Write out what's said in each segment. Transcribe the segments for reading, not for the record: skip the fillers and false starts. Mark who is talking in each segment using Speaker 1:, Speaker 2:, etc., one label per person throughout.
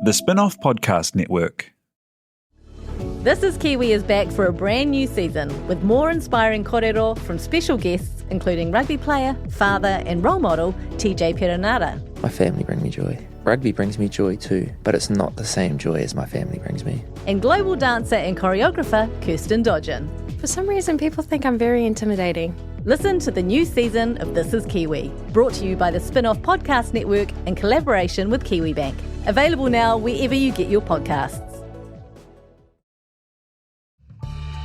Speaker 1: The Spin-off Podcast Network.
Speaker 2: This is Kiwi is back for a brand new season with more inspiring kōrero from special guests including rugby player, father and role model TJ Perenara.
Speaker 3: My family bring me joy. Rugby brings me joy too, but it's not the same joy as my family brings me.
Speaker 2: And global dancer and choreographer Kirsten Dodgen.
Speaker 4: For some reason, people think I'm very intimidating.
Speaker 2: Listen to the new season of This is Kiwi, brought to you by the Spin-off Podcast Network in collaboration with KiwiBank. Available now wherever you get your podcasts.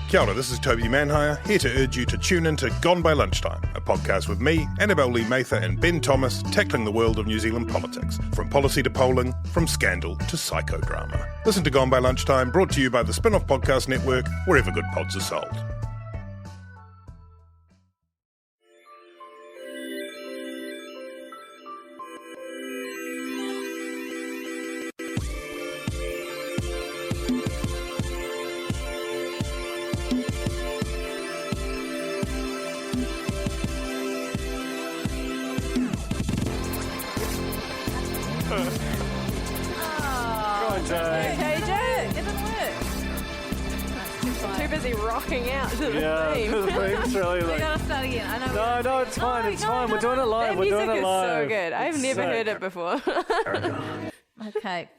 Speaker 5: Kia ora, this is Toby Manhire, here to urge you to tune in to Gone by Lunchtime, a podcast with me, Annabelle Lee Mather and Ben Thomas, tackling the world of New Zealand politics, from policy to polling, from scandal to psychodrama. Listen to Gone by Lunchtime, brought to you by the Spin-off Podcast Network, wherever good pods are sold.
Speaker 4: Rocking out to the theme.
Speaker 6: The theme's really
Speaker 2: We gotta start again. I know.
Speaker 6: No, it's fine. It's fine. We're doing it live.
Speaker 4: That music is so good. I've never heard it before.
Speaker 2: Okay.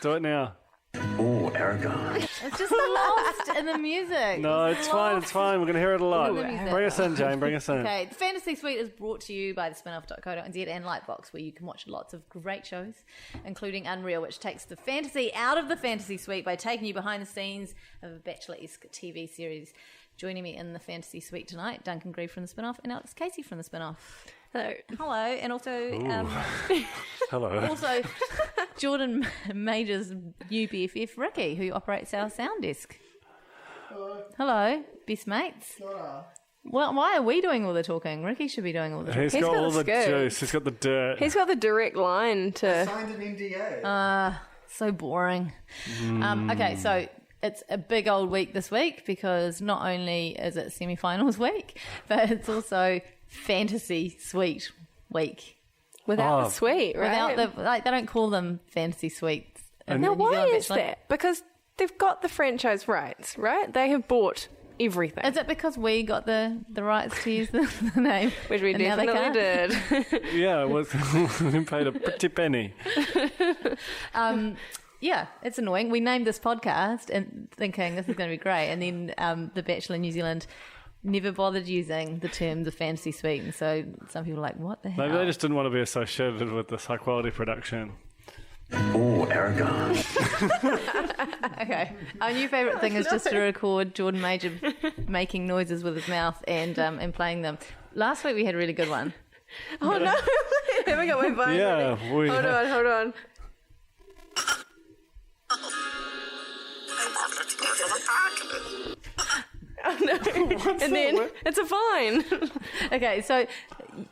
Speaker 6: Do it now.
Speaker 7: Oh, Erica.
Speaker 2: It's just lost in the music.
Speaker 6: No, it's fine. It's fine. We're going to hear it a lot. Bring us in, Jane. Bring us in.
Speaker 2: Okay, the Fantasy Suite is brought to you by the spinoff.co.nz and Lightbox, where you can watch lots of great shows, including Unreal, which takes the fantasy out of the Fantasy Suite by taking you behind the scenes of a Bachelor-esque TV series. Joining me in the Fantasy Suite tonight, Duncan Greive from the Spinoff and Alex Casey from the Spinoff.
Speaker 4: Hello.
Speaker 2: Hello, and also
Speaker 6: Hello.
Speaker 2: also Jordan Major's new BFF Ricky, who operates our sound desk. Hello, best mates. Well, why are we doing all the talking? Ricky should be doing all the talking.
Speaker 6: He's got all the
Speaker 4: scoop.
Speaker 6: juice. He's got the dirt.
Speaker 4: He's got the direct line to...
Speaker 8: Signed an NDA.
Speaker 2: So boring. Okay, so it's a big old week this week because not only is it semi-finals week, but it's also Fantasy Suite week.
Speaker 4: Without the suite, right?
Speaker 2: Without the they don't call them Fantasy Suites.
Speaker 4: Now, why is that? Because they've got the franchise rights, right? They have bought everything.
Speaker 2: Is it because we got the rights to use the name?
Speaker 4: Which we
Speaker 2: and now they
Speaker 4: definitely
Speaker 2: can't?
Speaker 4: did.
Speaker 6: Yeah, we paid a pretty penny.
Speaker 2: Yeah, it's annoying. We named this podcast and thinking this is going to be great, and then The Bachelor New Zealand never bothered using the term the Fantasy Suite, and so some people are like, what the hell?
Speaker 6: Maybe they just didn't want to be associated with this high-quality production.
Speaker 7: Oh, Erica.
Speaker 2: Okay. Our new favourite thing is just to record Jordan Major making noises with his mouth and playing them. Last week we had a really good one.
Speaker 4: Oh, no. Haven't got my phone.
Speaker 6: Yeah,
Speaker 4: Hold on. Oh, no. And then it's a fine.
Speaker 2: Okay, so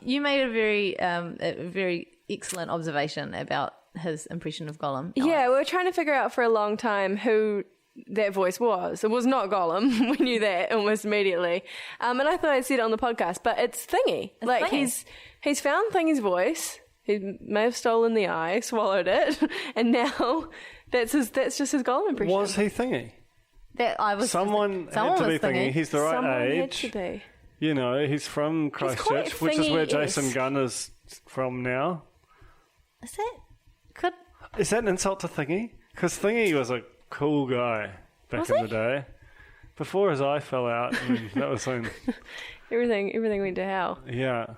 Speaker 2: you made a very excellent observation about his impression of Gollum.
Speaker 4: Yeah, we were trying to figure out for a long time who that voice was. It was not Gollum. We knew that almost immediately. And I thought I'd said it on the podcast, but it's Thingy.
Speaker 2: Thingy.
Speaker 4: He's found Thingy's voice. He may have stolen the eye, swallowed it, and now that's just his Gollum impression.
Speaker 6: Was he Thingy? Someone had to be Thingy. He's the right
Speaker 4: Someone
Speaker 6: age.
Speaker 4: had to be.
Speaker 6: You know, he's from Christchurch, which is where Jason
Speaker 4: Thingy-esque.
Speaker 6: Gunn is from now. Is that an insult to Thingy? Because Thingy was a cool guy back in the day. Before his eye fell out, I mean, that was when...
Speaker 4: Everything went to hell.
Speaker 6: Yeah.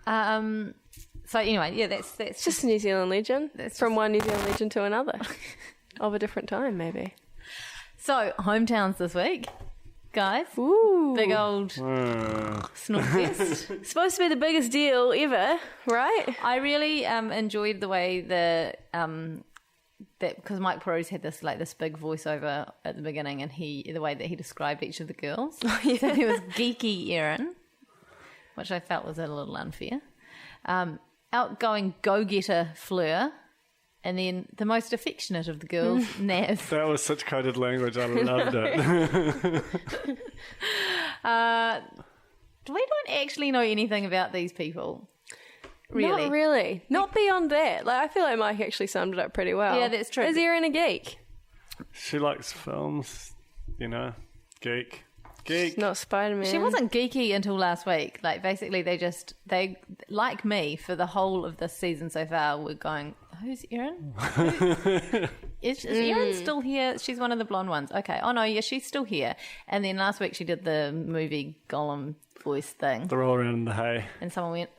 Speaker 2: So anyway, yeah, that's
Speaker 4: Just a New Zealand legend.
Speaker 2: That's
Speaker 4: From one New Zealand legend to another. Of a different time, maybe.
Speaker 2: So hometowns this week, guys.
Speaker 4: Ooh.
Speaker 2: Big old snort fest.
Speaker 4: Supposed to be the biggest deal ever, right?
Speaker 2: I really enjoyed the way that because Mike Puru's had this big voiceover at the beginning, and the way that he described each of the girls. So there was geeky Erin, which I felt was a little unfair. Outgoing go-getter Fleur, and then the most affectionate of the girls, Nav.
Speaker 6: That was such coded language. I loved it.
Speaker 2: We don't actually know anything about these people. really.
Speaker 4: Not really. Not beyond that. Like, I feel like Mike actually summed it up pretty well.
Speaker 2: Yeah, that's true.
Speaker 4: Is Erin a geek?
Speaker 6: She likes films, geek.
Speaker 4: Not Spider-Man.
Speaker 2: She wasn't geeky until last week. Like, basically, they like me for the whole of this season so far. We're going, who's Erin? Is Erin still here? She's one of the blonde ones. Okay. Oh, no, yeah, she's still here. And then last week she did the movie Gollum voice thing.
Speaker 6: They're all around in the hay.
Speaker 2: And someone went,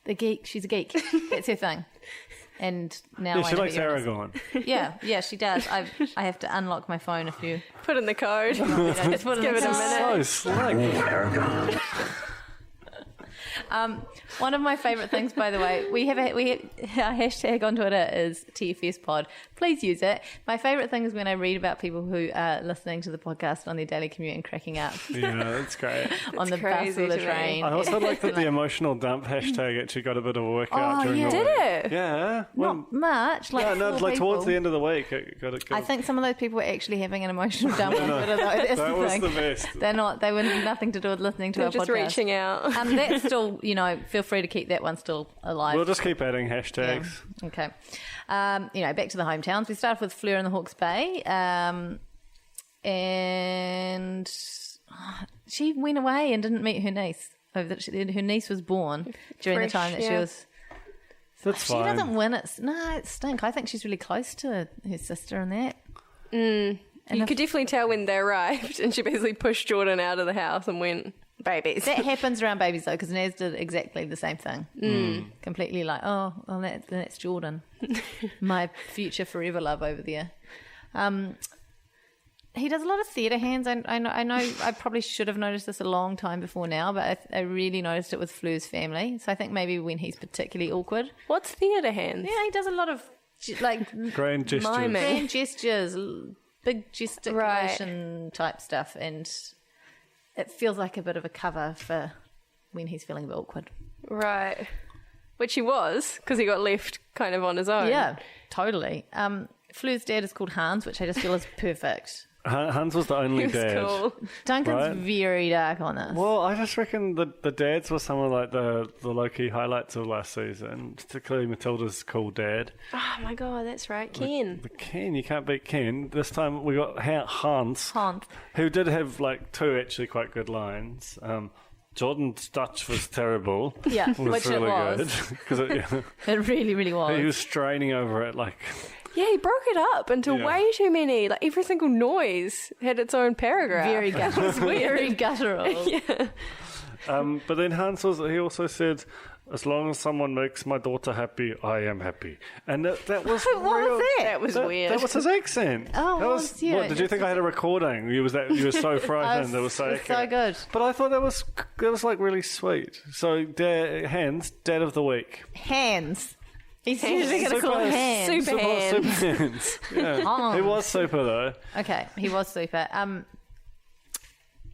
Speaker 2: the geek. She's a geek. That's her thing. And now
Speaker 6: Yeah, she
Speaker 2: I know
Speaker 6: likes
Speaker 2: Erin is.
Speaker 6: Aragorn.
Speaker 2: Yeah, she does. I have to unlock my phone if you
Speaker 4: Put in the code.
Speaker 2: put it
Speaker 4: Give
Speaker 2: in
Speaker 4: it
Speaker 2: the
Speaker 4: a
Speaker 2: car.
Speaker 4: minute.
Speaker 6: So slick.
Speaker 7: Oh, Aragon.
Speaker 2: One of my favourite things, by the way, we have our hashtag on Twitter is TFSPod. Please use it. My favourite thing is when I read about people who are listening to the podcast on their daily commute and cracking up
Speaker 6: Yeah, that's great.
Speaker 2: on the bus
Speaker 4: crazy
Speaker 2: or the
Speaker 4: to me.
Speaker 2: train.
Speaker 6: I also like that the emotional dump hashtag actually got a bit of a workout during
Speaker 2: yeah.
Speaker 6: the
Speaker 4: Did
Speaker 6: week.
Speaker 4: it?
Speaker 6: Yeah.
Speaker 2: Not much. Like,
Speaker 6: Yeah, no,
Speaker 2: four
Speaker 6: like towards
Speaker 2: people.
Speaker 6: the end of the week, it got
Speaker 2: I think some of those people were actually having an emotional dump on Twitter, though. That's
Speaker 6: that
Speaker 2: the
Speaker 6: was
Speaker 2: thing.
Speaker 6: the best.
Speaker 2: They were nothing to do with listening to
Speaker 4: They're
Speaker 2: our
Speaker 4: just
Speaker 2: podcast.
Speaker 4: reaching out.
Speaker 2: That's still, feel free to keep that one still alive.
Speaker 6: We'll just keep adding hashtags.
Speaker 2: Yeah. Okay. Back to the hometowns. We started with Fleur in the Hawke's Bay. And she went away and didn't meet her niece. Her niece was born during the
Speaker 4: Fresh,
Speaker 2: time that she
Speaker 4: yeah.
Speaker 2: was...
Speaker 6: That's
Speaker 2: She
Speaker 6: fine.
Speaker 2: doesn't win it. No, it stink. I think she's really close to her sister and that.
Speaker 4: You could definitely tell when they arrived, and she basically pushed Jordan out of the house and went, babies.
Speaker 2: That happens around babies, though, because Naz did exactly the same thing. Completely like, that's Jordan. My future forever love over there. He does a lot of theatre hands. I know I probably should have noticed this a long time before now, but I really noticed it with Fleur's family. So I think maybe when he's particularly awkward.
Speaker 4: What's theatre hands?
Speaker 2: Yeah, he does a lot of, like,
Speaker 6: Grand gestures.
Speaker 4: Miming.
Speaker 2: grand gestures, big gesticulation type stuff, and it feels like a bit of a cover for when he's feeling a bit awkward.
Speaker 4: Right. Which he was, because he got left kind of on his own.
Speaker 2: Yeah, totally. Fleur's dad is called Hans, which I just feel is perfect.
Speaker 6: Hans was the only
Speaker 4: He was
Speaker 6: dad.
Speaker 4: cool.
Speaker 2: Duncan's
Speaker 6: Right.
Speaker 2: very dark on this.
Speaker 6: Well, I just reckon the dads were some of like the low-key highlights of last season, particularly Matilda's cool dad.
Speaker 4: Oh my god, that's right. Ken.
Speaker 6: But Ken, you can't beat Ken. This time we got Hans,
Speaker 2: Hans.
Speaker 6: who did have like two actually quite good lines. Jordan's Dutch was terrible.
Speaker 2: Yeah,
Speaker 6: It was
Speaker 2: which
Speaker 6: really
Speaker 2: it was.
Speaker 6: good. Because
Speaker 2: It really, really was.
Speaker 6: he was straining over it like...
Speaker 4: Yeah, he broke it up into
Speaker 6: Yeah.
Speaker 4: way too many. Like, every single noise had its own paragraph.
Speaker 2: Very guttural. Very guttural.
Speaker 6: But then Hans he also said, as long as someone makes my daughter happy, I am happy. And that was
Speaker 2: What was
Speaker 6: real.
Speaker 2: that?
Speaker 4: That was weird.
Speaker 6: That was his accent.
Speaker 2: Oh,
Speaker 6: that
Speaker 2: was- yeah,
Speaker 6: what, did you think I had a recording? You were so frightened. That was so
Speaker 2: it's so
Speaker 6: accurate.
Speaker 2: good.
Speaker 6: But I thought that was like really sweet. So Hans, Dad of the Week.
Speaker 2: Hands. He's usually going to
Speaker 6: Super-
Speaker 2: call him hands.
Speaker 4: Super hands.
Speaker 6: Super Hands. Yeah.
Speaker 2: Hans.
Speaker 6: He was super though.
Speaker 2: Okay, he was super.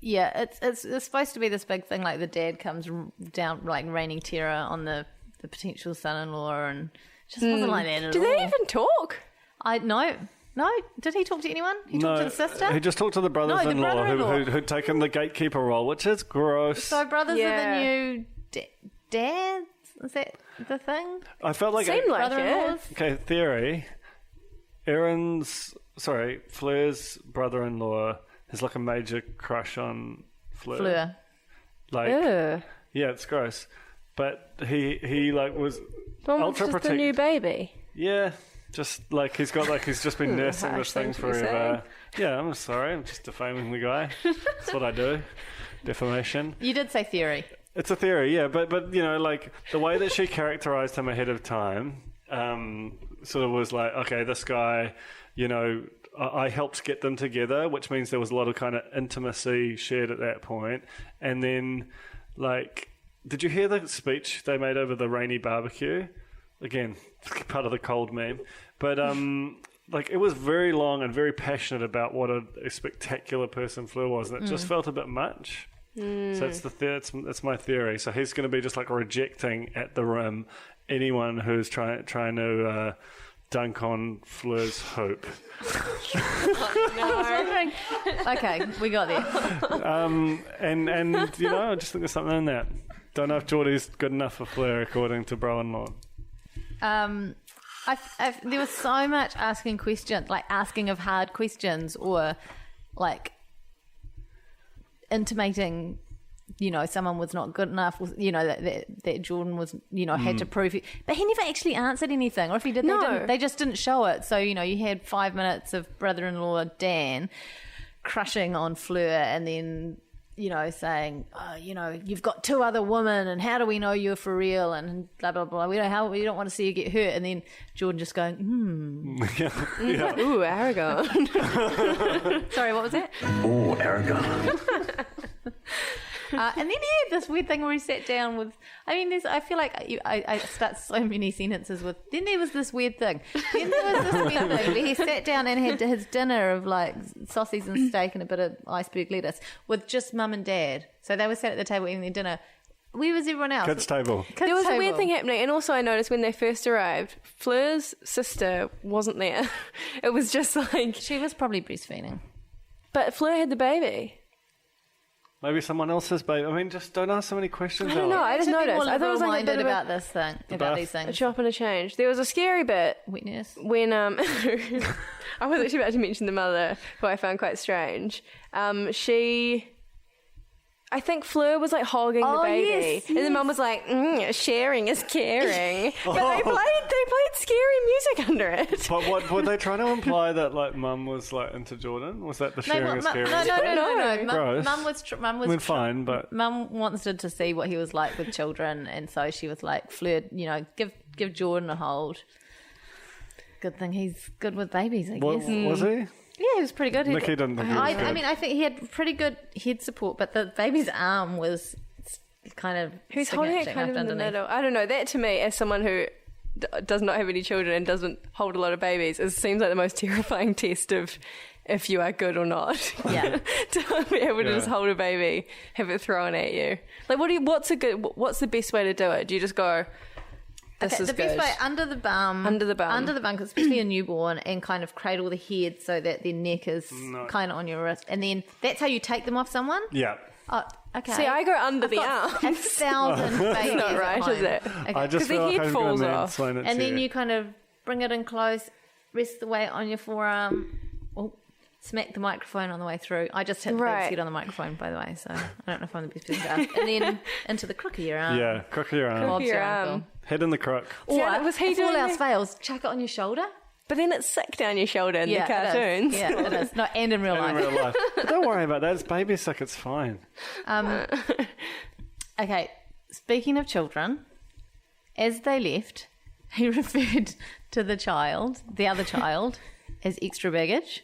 Speaker 2: Yeah, it's supposed to be this big thing, like the dad comes down, like raining terror on the potential son-in-law, and it just wasn't like that at
Speaker 4: Do
Speaker 2: all.
Speaker 4: they even talk?
Speaker 2: No. Did he talk to anyone? He talked to the sister?
Speaker 6: He just talked to the brothers-in-law,
Speaker 2: brother-in-law.
Speaker 6: who'd taken the gatekeeper role, which is gross.
Speaker 2: So brothers
Speaker 4: Yeah.
Speaker 2: are the new dads? Is that the thing?
Speaker 6: I felt like
Speaker 4: Seemed like it.
Speaker 2: Brother-in-laws?
Speaker 6: Okay, theory. Fleur's brother-in-law has like a major crush on Fleur.
Speaker 2: Fleur.
Speaker 6: Like,
Speaker 4: Ugh.
Speaker 6: yeah, it's gross. But he like was
Speaker 4: Almost
Speaker 6: ultra
Speaker 4: just a new
Speaker 6: protective.
Speaker 4: baby.
Speaker 6: Yeah, just like he's just been nursing
Speaker 4: harsh
Speaker 6: this thing
Speaker 4: thing to be
Speaker 6: forever. Yeah, I'm sorry, I'm just defaming the guy. That's what I do. Defamation.
Speaker 2: You did say theory.
Speaker 6: It's a theory, yeah, but you know, like the way that she characterized him ahead of time, sort of was like, okay, this guy, you know, I helped get them together, which means there was a lot of kind of intimacy shared at that point. And then, like, did you hear the speech they made over the rainy barbecue? Again, part of the cold meme, but like it was very long and very passionate about what a spectacular person Fleur was, and it just felt a bit much. So that's my theory. So he's going to be just like rejecting at the rim anyone who's trying to dunk on Fleur's hope.
Speaker 2: Okay, we got there.
Speaker 6: And you know, I just think there's something in that. Don't know if Geordie's good enough for Fleur, according to bro-in-law.
Speaker 2: There was so much asking questions, like asking of hard questions, or like intimating, someone was not good enough, that Jordan was, had to prove it. But he never actually answered anything, or if he did, they just didn't show it. So, you had 5 minutes of brother-in-law Dan crushing on Fleur, and then saying, you've got 2 other women, and how do we know you're for real, and blah blah blah. We don't want to see you get hurt. And then Jordan just going,
Speaker 6: Yeah.
Speaker 4: Ooh, Aragon.
Speaker 2: Sorry, what was that?
Speaker 7: Oh, Aragon.
Speaker 2: And then he had this weird thing where he sat down with. I feel like I start so many sentences with. Then there was this weird thing. Then there was this weird thing where he sat down and had his dinner of like sausage and steak and a bit of iceberg lettuce with just mum and dad. So they were sat at the table eating their dinner. Where was everyone else?
Speaker 6: Kids table.
Speaker 4: There was a weird thing happening, and also I noticed when they first arrived, Fleur's sister wasn't there. It was just like...
Speaker 2: She was probably breastfeeding.
Speaker 4: But Fleur had the baby.
Speaker 6: Maybe someone else's baby. Just don't ask so many questions.
Speaker 4: I don't know. I just noticed. I thought it was like a bit
Speaker 2: about this thing, about these
Speaker 4: a
Speaker 2: things.
Speaker 4: chop and a change. There was a scary bit
Speaker 2: Witness.
Speaker 4: when I was actually about to mention the mother, who I found quite strange. I think Fleur was like hogging the baby,
Speaker 2: yes,
Speaker 4: and the mum was like, "Sharing is caring." But they played scary music under it.
Speaker 6: But what were they trying to imply that like mum was like into Jordan? Was that the sharing is caring?
Speaker 2: No.
Speaker 6: Gross.
Speaker 2: Mum was
Speaker 6: fine, but
Speaker 2: Mum wanted to see what he was like with children, and so she was like, Fleur, give Jordan a hold. Good thing he's good with babies, I guess.
Speaker 6: Was he?
Speaker 2: Yeah, he was pretty good.
Speaker 6: Nikki didn't think he was good.
Speaker 2: I think he had pretty good head support, but the baby's arm was kind of
Speaker 4: Who's holding it kind of in the middle? I don't know. That to me, as someone who does not have any children and doesn't hold a lot of babies, it seems like the most terrifying test of if you are good or not.
Speaker 2: Yeah.
Speaker 4: To be able to just hold a baby, have it thrown at you. Like, what's the best way to do it? Do you just go... This is
Speaker 2: the best
Speaker 4: good.
Speaker 2: way, under the bum, especially a newborn, and kind of cradle the head so that their neck is kind of on your wrist, and then that's how you take them off someone.
Speaker 6: Yeah.
Speaker 2: Oh, okay.
Speaker 4: See, I go under the arm.
Speaker 2: 1,000 babies.
Speaker 4: Not right, is it?
Speaker 2: Okay.
Speaker 6: I just feel
Speaker 4: the
Speaker 6: like
Speaker 4: head
Speaker 6: I'm
Speaker 4: falls
Speaker 6: going to
Speaker 4: off.
Speaker 6: explain it
Speaker 2: And
Speaker 6: to
Speaker 2: then you kind of bring it in close, rest the weight on your forearm. Oh, smack the microphone on the way through. I just hit the baby's head on the microphone, by the way, so I don't know if I'm the best person to ask. And then into the crook of your arm.
Speaker 6: Yeah, crook of your arm.
Speaker 2: Bob's
Speaker 4: your
Speaker 2: your
Speaker 4: arm.
Speaker 2: uncle.
Speaker 6: Head in the crook.
Speaker 4: Or
Speaker 2: Was he if all else fails, chuck it on your shoulder.
Speaker 4: But then it's sick down your shoulder in the
Speaker 2: It is.
Speaker 4: cartoons.
Speaker 2: Yeah, it is. No, and in real life.
Speaker 6: In real life. But don't worry about that. It's baby sick. It's fine.
Speaker 2: Okay, speaking of children, as they left, he referred to the other child, as extra baggage.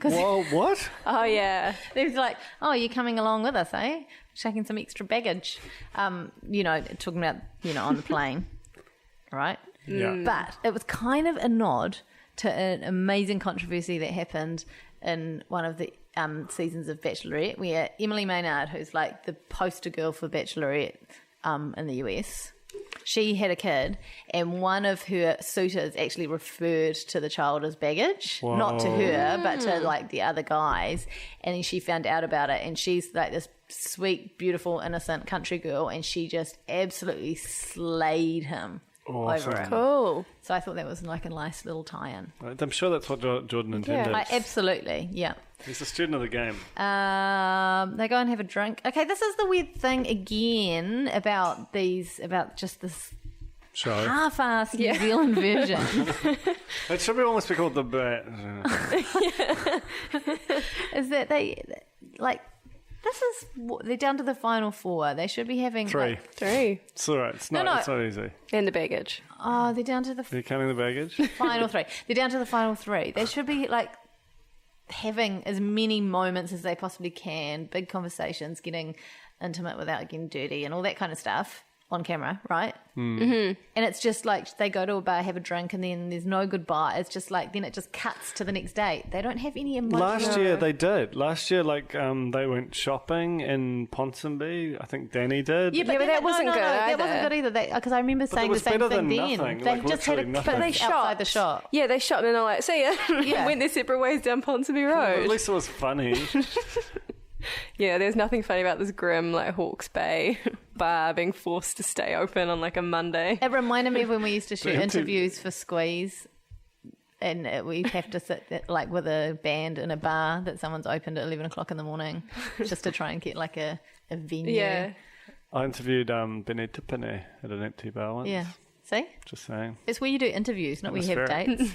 Speaker 6: Whoa, what?
Speaker 4: Oh, yeah.
Speaker 2: He was like, "Oh, you're coming along with us, eh? Shaking some extra baggage." Talking about, on the plane, right?
Speaker 6: Yeah.
Speaker 2: But it was kind of a nod to an amazing controversy that happened in one of the seasons of Bachelorette, where Emily Maynard, who's like the poster girl for Bachelorette in the US, she had a kid, and one of her suitors actually referred to the child as baggage.
Speaker 6: Whoa.
Speaker 2: Not to her, but to like the other guys. And then she found out about it, and she's like this sweet, beautiful, innocent country girl, and she just absolutely slayed him over it.
Speaker 4: Cool.
Speaker 2: So I thought that was like a nice little tie-in.
Speaker 6: I'm sure that's what Jordan intended.
Speaker 2: Like, absolutely, yeah.
Speaker 6: He's a student of the game.
Speaker 2: They go and have a drink. Okay, this is the weird thing again about just this
Speaker 6: Show.
Speaker 2: half-assed New Zealand version.
Speaker 6: It should almost be called the
Speaker 2: Is that they, like, they're down to the final 4. They should be having...
Speaker 6: 3.
Speaker 2: Like,
Speaker 4: 3.
Speaker 6: It's all right. It's not easy.
Speaker 4: And the baggage.
Speaker 2: oh, they're down to the
Speaker 6: Are you counting the baggage?
Speaker 2: final 3. They're down to the final 3. They should be, like, having as many moments as they possibly can, big conversations, getting intimate without getting dirty and all that kind of stuff on camera, right? Mm-hmm. And it's just like they go to a bar, have a drink, and then there's no goodbye. It's just like then it just cuts to the next date. They don't have any emotional...
Speaker 6: Last year they did. Last year, they went shopping in Ponsonby. I think Danny did.
Speaker 2: Yeah, but
Speaker 4: that wasn't good either.
Speaker 2: That wasn't good either. Because I remember saying the same thing then.
Speaker 6: Nothing.
Speaker 2: They
Speaker 6: Like,
Speaker 2: just had a
Speaker 6: literally
Speaker 2: kick
Speaker 6: nothing.
Speaker 4: But they shot.
Speaker 2: outside the shop.
Speaker 4: Yeah, they shot and then they're like, see ya.
Speaker 2: Yeah.
Speaker 4: Went their separate ways down Ponsonby Road.
Speaker 6: At least it was funny.
Speaker 4: Yeah, there's nothing funny about this grim, like, Hawke's Bay bar being forced to stay open on like a Monday.
Speaker 2: It reminded me of when we used to shoot interviews for Squeeze, and we'd have to sit like with a band in a bar that someone's opened at 11 o'clock in the morning just to try and get like a venue.
Speaker 4: Yeah.
Speaker 6: I interviewed Benny Tippini at an empty bar once.
Speaker 2: Yeah. See?
Speaker 6: Just saying.
Speaker 2: It's where you do interviews, not where you have dates.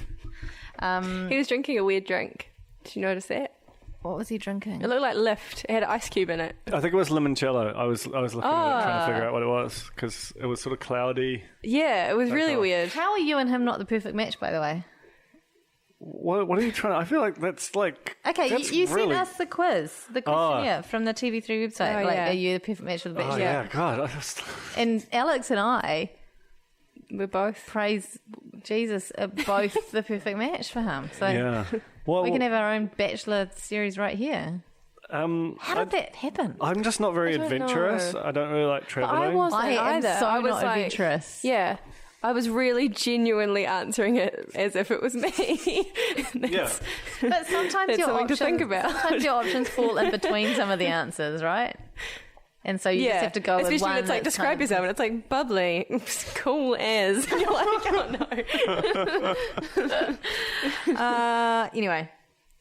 Speaker 4: He was drinking a weird drink. Did you notice that?
Speaker 2: What was he drinking?
Speaker 4: It looked like Lift. It had an ice cube in it.
Speaker 6: I think it was limoncello. I was looking at it, trying to figure out what it was, because it was sort of cloudy.
Speaker 4: Yeah, it was really weird.
Speaker 2: How are you and him not the perfect match, by the way?
Speaker 6: What are you trying to... I feel like that's like...
Speaker 2: Okay,
Speaker 6: that's
Speaker 2: you
Speaker 6: really...
Speaker 2: sent us the questionnaire from the TV3 website.
Speaker 4: Oh,
Speaker 2: like,
Speaker 4: yeah.
Speaker 2: are you the perfect match for the Bachelor?
Speaker 6: Oh, yeah, God.
Speaker 2: And Alex and I...
Speaker 4: We're both.
Speaker 2: Praise Jesus, are both the perfect match for him. So
Speaker 6: Yeah. Well,
Speaker 2: we can have our own Bachelor series right here. How did that happen?
Speaker 6: I'm just not very
Speaker 4: don't
Speaker 6: adventurous.
Speaker 4: know.
Speaker 6: I don't really like traveling.
Speaker 4: I wasn't
Speaker 2: I am
Speaker 4: either.
Speaker 2: so
Speaker 4: I was
Speaker 2: not
Speaker 4: like,
Speaker 2: adventurous.
Speaker 4: Yeah. I was really genuinely answering it as if it was me.
Speaker 6: Yeah.
Speaker 2: But sometimes
Speaker 4: That's
Speaker 2: your
Speaker 4: something to
Speaker 2: options,
Speaker 4: think about.
Speaker 2: sometimes your options fall in between some of the answers, right? And so you just have to go with
Speaker 4: especially
Speaker 2: one.
Speaker 4: when it's like
Speaker 2: that's
Speaker 4: describe
Speaker 2: kind of-
Speaker 4: yourself and it's like bubbly, cool as. And you're like, oh no.
Speaker 2: Anyway,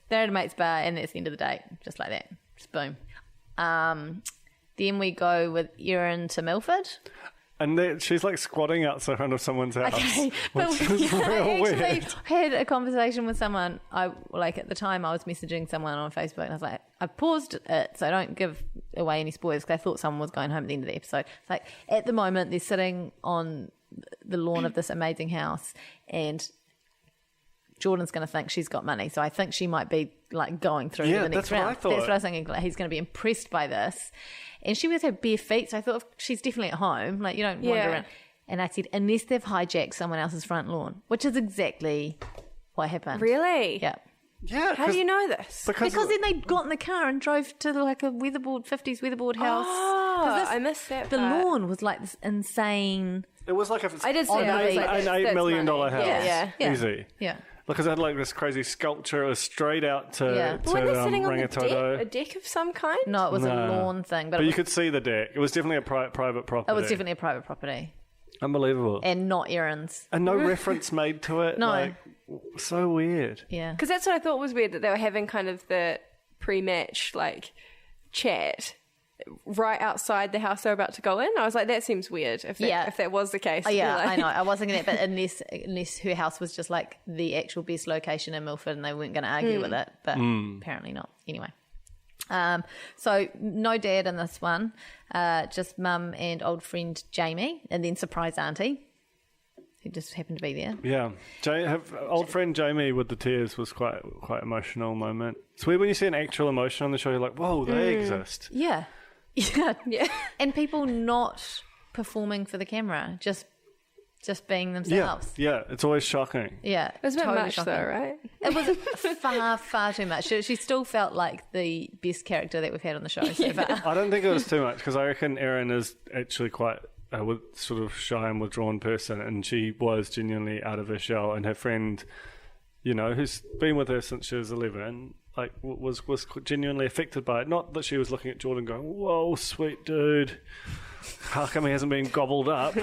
Speaker 2: they're at a mate's bar and that's the end of the date. Just like that. Just boom. Then we go with Erin to Milford.
Speaker 6: And she's like squatting outside front of someone's house.
Speaker 2: Okay, but
Speaker 6: which is real
Speaker 2: I
Speaker 6: weird.
Speaker 2: actually had a conversation with someone. At the time I was messaging someone on Facebook and I was like, I paused it so I don't give away any spoilers because I thought someone was going home at the end of the episode. It's like at the moment they're sitting on the lawn of this amazing house and Jordan's going to think she's got money, so I think she might be like going through
Speaker 6: Yeah,
Speaker 2: the next
Speaker 6: that's what
Speaker 2: round.
Speaker 6: I thought.
Speaker 2: That's what I was thinking. Like, he's going to be impressed by this, and she was her bare feet. So I thought she's definitely at home. Like you don't wander
Speaker 4: Yeah.
Speaker 2: around. And I said unless they've hijacked someone else's front lawn, which is exactly what happened.
Speaker 4: Really?
Speaker 2: Yeah.
Speaker 6: Yeah.
Speaker 4: How do you know this?
Speaker 2: Because then they got in the car and drove to like a 50s weatherboard house. 'Cause this-
Speaker 4: I missed that
Speaker 2: The
Speaker 4: part.
Speaker 2: lawn was like this insane.
Speaker 6: It was like
Speaker 4: I did see
Speaker 2: On
Speaker 4: it.
Speaker 2: the
Speaker 4: I was
Speaker 2: beach.
Speaker 4: like,
Speaker 6: an
Speaker 4: that's
Speaker 6: $8 million
Speaker 4: money.
Speaker 6: house.
Speaker 4: Yeah.
Speaker 6: Easy.
Speaker 2: Yeah.
Speaker 6: Because it had like this crazy sculpture. It was straight out to,
Speaker 2: Yeah.
Speaker 4: But weren't they sitting on the
Speaker 6: Rangitoto.
Speaker 4: deck? A deck of some kind?
Speaker 2: No, it was a
Speaker 6: No.
Speaker 2: lawn thing, but,
Speaker 6: But
Speaker 2: it
Speaker 6: you
Speaker 2: was,
Speaker 6: could see the deck. It was definitely a private property.
Speaker 2: it was definitely a private property
Speaker 6: Unbelievable.
Speaker 2: and not Erin's.
Speaker 6: And no reference made to it.
Speaker 2: No.
Speaker 6: Like, so weird.
Speaker 2: Yeah.
Speaker 4: Because that's what I thought was weird, that they were having kind of the pre-match like chat right outside the house they're about to go in. I was like, that seems weird if that was the case.
Speaker 2: Oh, yeah,
Speaker 4: Like-
Speaker 2: I know. I was thinking that, but unless her house was just like the actual best location in Milford and they weren't going to argue with it, but apparently not. Anyway. So no dad in this one, just mum and old friend Jamie, and then surprise auntie, who just happened to be there.
Speaker 6: Yeah. Old friend Jamie with the tears was quite emotional moment. It's weird when you see an actual emotion on the show, you're like, whoa, they exist.
Speaker 2: Yeah. Yeah. And people not performing for the camera, just being themselves.
Speaker 6: Yeah, it's always shocking.
Speaker 2: Yeah.
Speaker 4: It was a bit
Speaker 2: totally
Speaker 4: much
Speaker 2: shocking.
Speaker 4: though, right?
Speaker 2: It was far too much. She still felt like the best character that we've had on the show so far.
Speaker 6: I don't think it was too much because I reckon Erin is actually quite a sort of shy and withdrawn person, and she was genuinely out of her shell. And her friend, who's been with her since she was 11, like was genuinely affected by it. Not that she was looking at Jordan going, "Whoa, sweet dude, how come he hasn't been gobbled up?"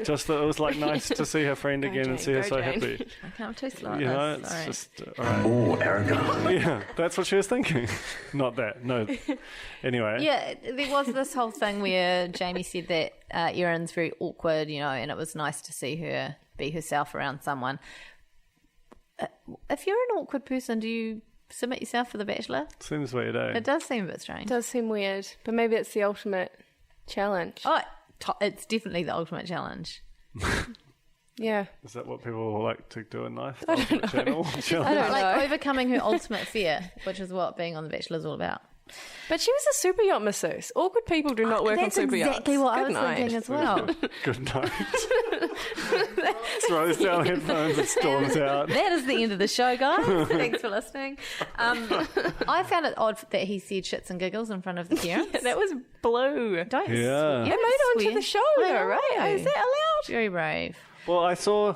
Speaker 6: Just that it was like nice to see her friend again and see her so
Speaker 4: Jane.
Speaker 6: happy.
Speaker 2: Okay, I'm too slow at
Speaker 6: It's
Speaker 2: this. Sorry.
Speaker 6: just all right.
Speaker 7: Oh, Erica.
Speaker 6: Yeah, that's what she was thinking. Not that. No. Anyway.
Speaker 2: Yeah, there was this whole thing where Jamie said that Erin's very awkward, and it was nice to see her be herself around someone. If you're an awkward person, do you submit yourself for The Bachelor?
Speaker 6: Seems weird, eh?
Speaker 2: It does seem a bit strange.
Speaker 4: It does seem weird, but maybe it's the ultimate challenge.
Speaker 2: Oh, it's definitely the ultimate challenge.
Speaker 4: Yeah.
Speaker 6: Is that what people like to do in life? Ultimate channel?
Speaker 4: I don't
Speaker 2: Like
Speaker 4: know.
Speaker 2: overcoming her ultimate fear, which is what being on The Bachelor is all about.
Speaker 4: But she was a super yacht masseuse. Awkward people do not work on
Speaker 2: That's
Speaker 4: super yachts.
Speaker 2: exactly what I
Speaker 4: Good
Speaker 2: was
Speaker 4: night.
Speaker 2: thinking as well.
Speaker 6: Good night. Throws down headphones and storms out.
Speaker 2: That is the end of the show, guys. Thanks for listening. I found it odd that he said shits and giggles in front of the parents.
Speaker 4: That was blue.
Speaker 2: Don't
Speaker 6: Yeah.
Speaker 2: you
Speaker 4: It made it
Speaker 2: swear.
Speaker 4: onto the show,
Speaker 2: I
Speaker 4: though, right?
Speaker 2: know.
Speaker 4: Is that allowed?
Speaker 2: Very brave.
Speaker 6: Well, I saw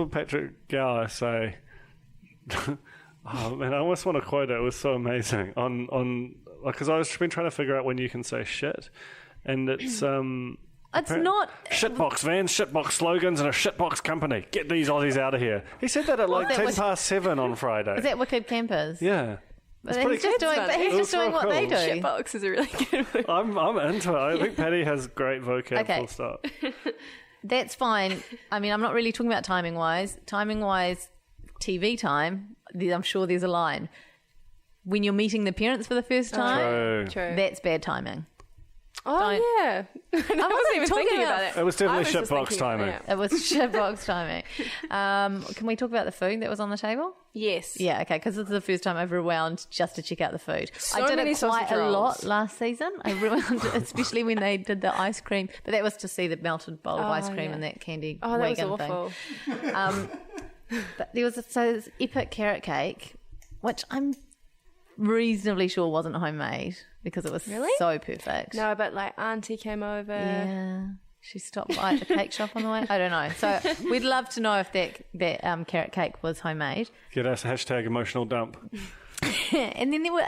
Speaker 6: Patrick Gower say, Oh man, I almost want to quote it. It was so amazing. Because I was been trying to figure out when you can say shit, and it's
Speaker 2: It's not
Speaker 6: shitbox vans, shitbox slogans, and a shitbox company. Get these Aussies out of here. He said that at like 10:07 on Friday.
Speaker 2: Is that Wicked Campers?
Speaker 6: Yeah.
Speaker 2: But he's just doing what they do.
Speaker 4: Shitbox is a really good word.
Speaker 6: I'm into it. I think Patty has great vocab.
Speaker 2: Okay.
Speaker 6: Full stop.
Speaker 2: That's fine. I mean, I'm not really talking about timing wise. Timing wise, TV time. I'm sure there's a line. When you're meeting the parents for the first time,
Speaker 4: True.
Speaker 2: That's bad timing.
Speaker 4: Oh, yeah. I wasn't even thinking about it.
Speaker 6: It was definitely shitbox timing.
Speaker 2: It was shitbox timing. Can we talk about the food that was on the table?
Speaker 4: Yes.
Speaker 2: Yeah, okay, because this is the first time I've rewound just to check out the food.
Speaker 4: So
Speaker 2: I did
Speaker 4: many
Speaker 2: it quite
Speaker 4: sausage
Speaker 2: a
Speaker 4: rolls.
Speaker 2: lot last season. I rewound it, especially when they did the ice cream. But that was to see the melted bowl of ice cream and that candy
Speaker 4: Oh, that was
Speaker 2: wagon
Speaker 4: awful.
Speaker 2: thing. But there was this epic carrot cake, which I'm reasonably sure wasn't homemade because it was so perfect.
Speaker 4: No, but like Auntie came over.
Speaker 2: Yeah. She stopped by at the cake shop on the way. I don't know. So we'd love to know if that carrot cake was homemade.
Speaker 6: Get us hashtag emotional dump.
Speaker 2: And then there were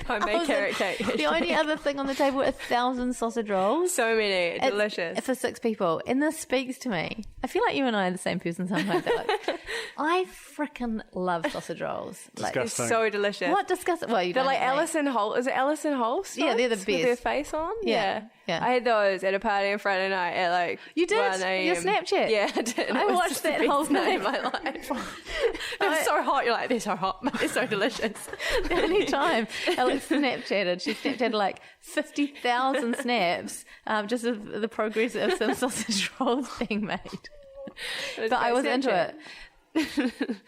Speaker 4: Homemade carrot cake.
Speaker 2: The only other thing on the table were 1,000 sausage rolls.
Speaker 4: So many. Delicious.
Speaker 2: For 6 people. And this speaks to me. I feel like you and I are the same person sometimes. I freaking love sausage rolls. Like,
Speaker 4: It's so delicious.
Speaker 2: what disgusting? Well, you
Speaker 4: They're
Speaker 2: don't
Speaker 4: like
Speaker 2: know.
Speaker 4: Alison Holt. Is it Alison Holt's?
Speaker 2: Yeah, they're the
Speaker 4: With their
Speaker 2: best.
Speaker 4: face on?
Speaker 2: Yeah.
Speaker 4: I had those at a party on Friday night at like
Speaker 2: You did?
Speaker 4: 1 a.m.
Speaker 2: Your Snapchat?
Speaker 4: Yeah, I did.
Speaker 2: I
Speaker 4: It was
Speaker 2: watched
Speaker 4: just the
Speaker 2: that
Speaker 4: best
Speaker 2: whole
Speaker 4: night
Speaker 2: thing.
Speaker 4: of my life. They're so hot. You're like, they're so hot, but they're so delicious.
Speaker 2: The only time Alex Snapchatted, she Snapchatted like 50,000 snaps just of the progress of some sausage rolls being made. But I was into it.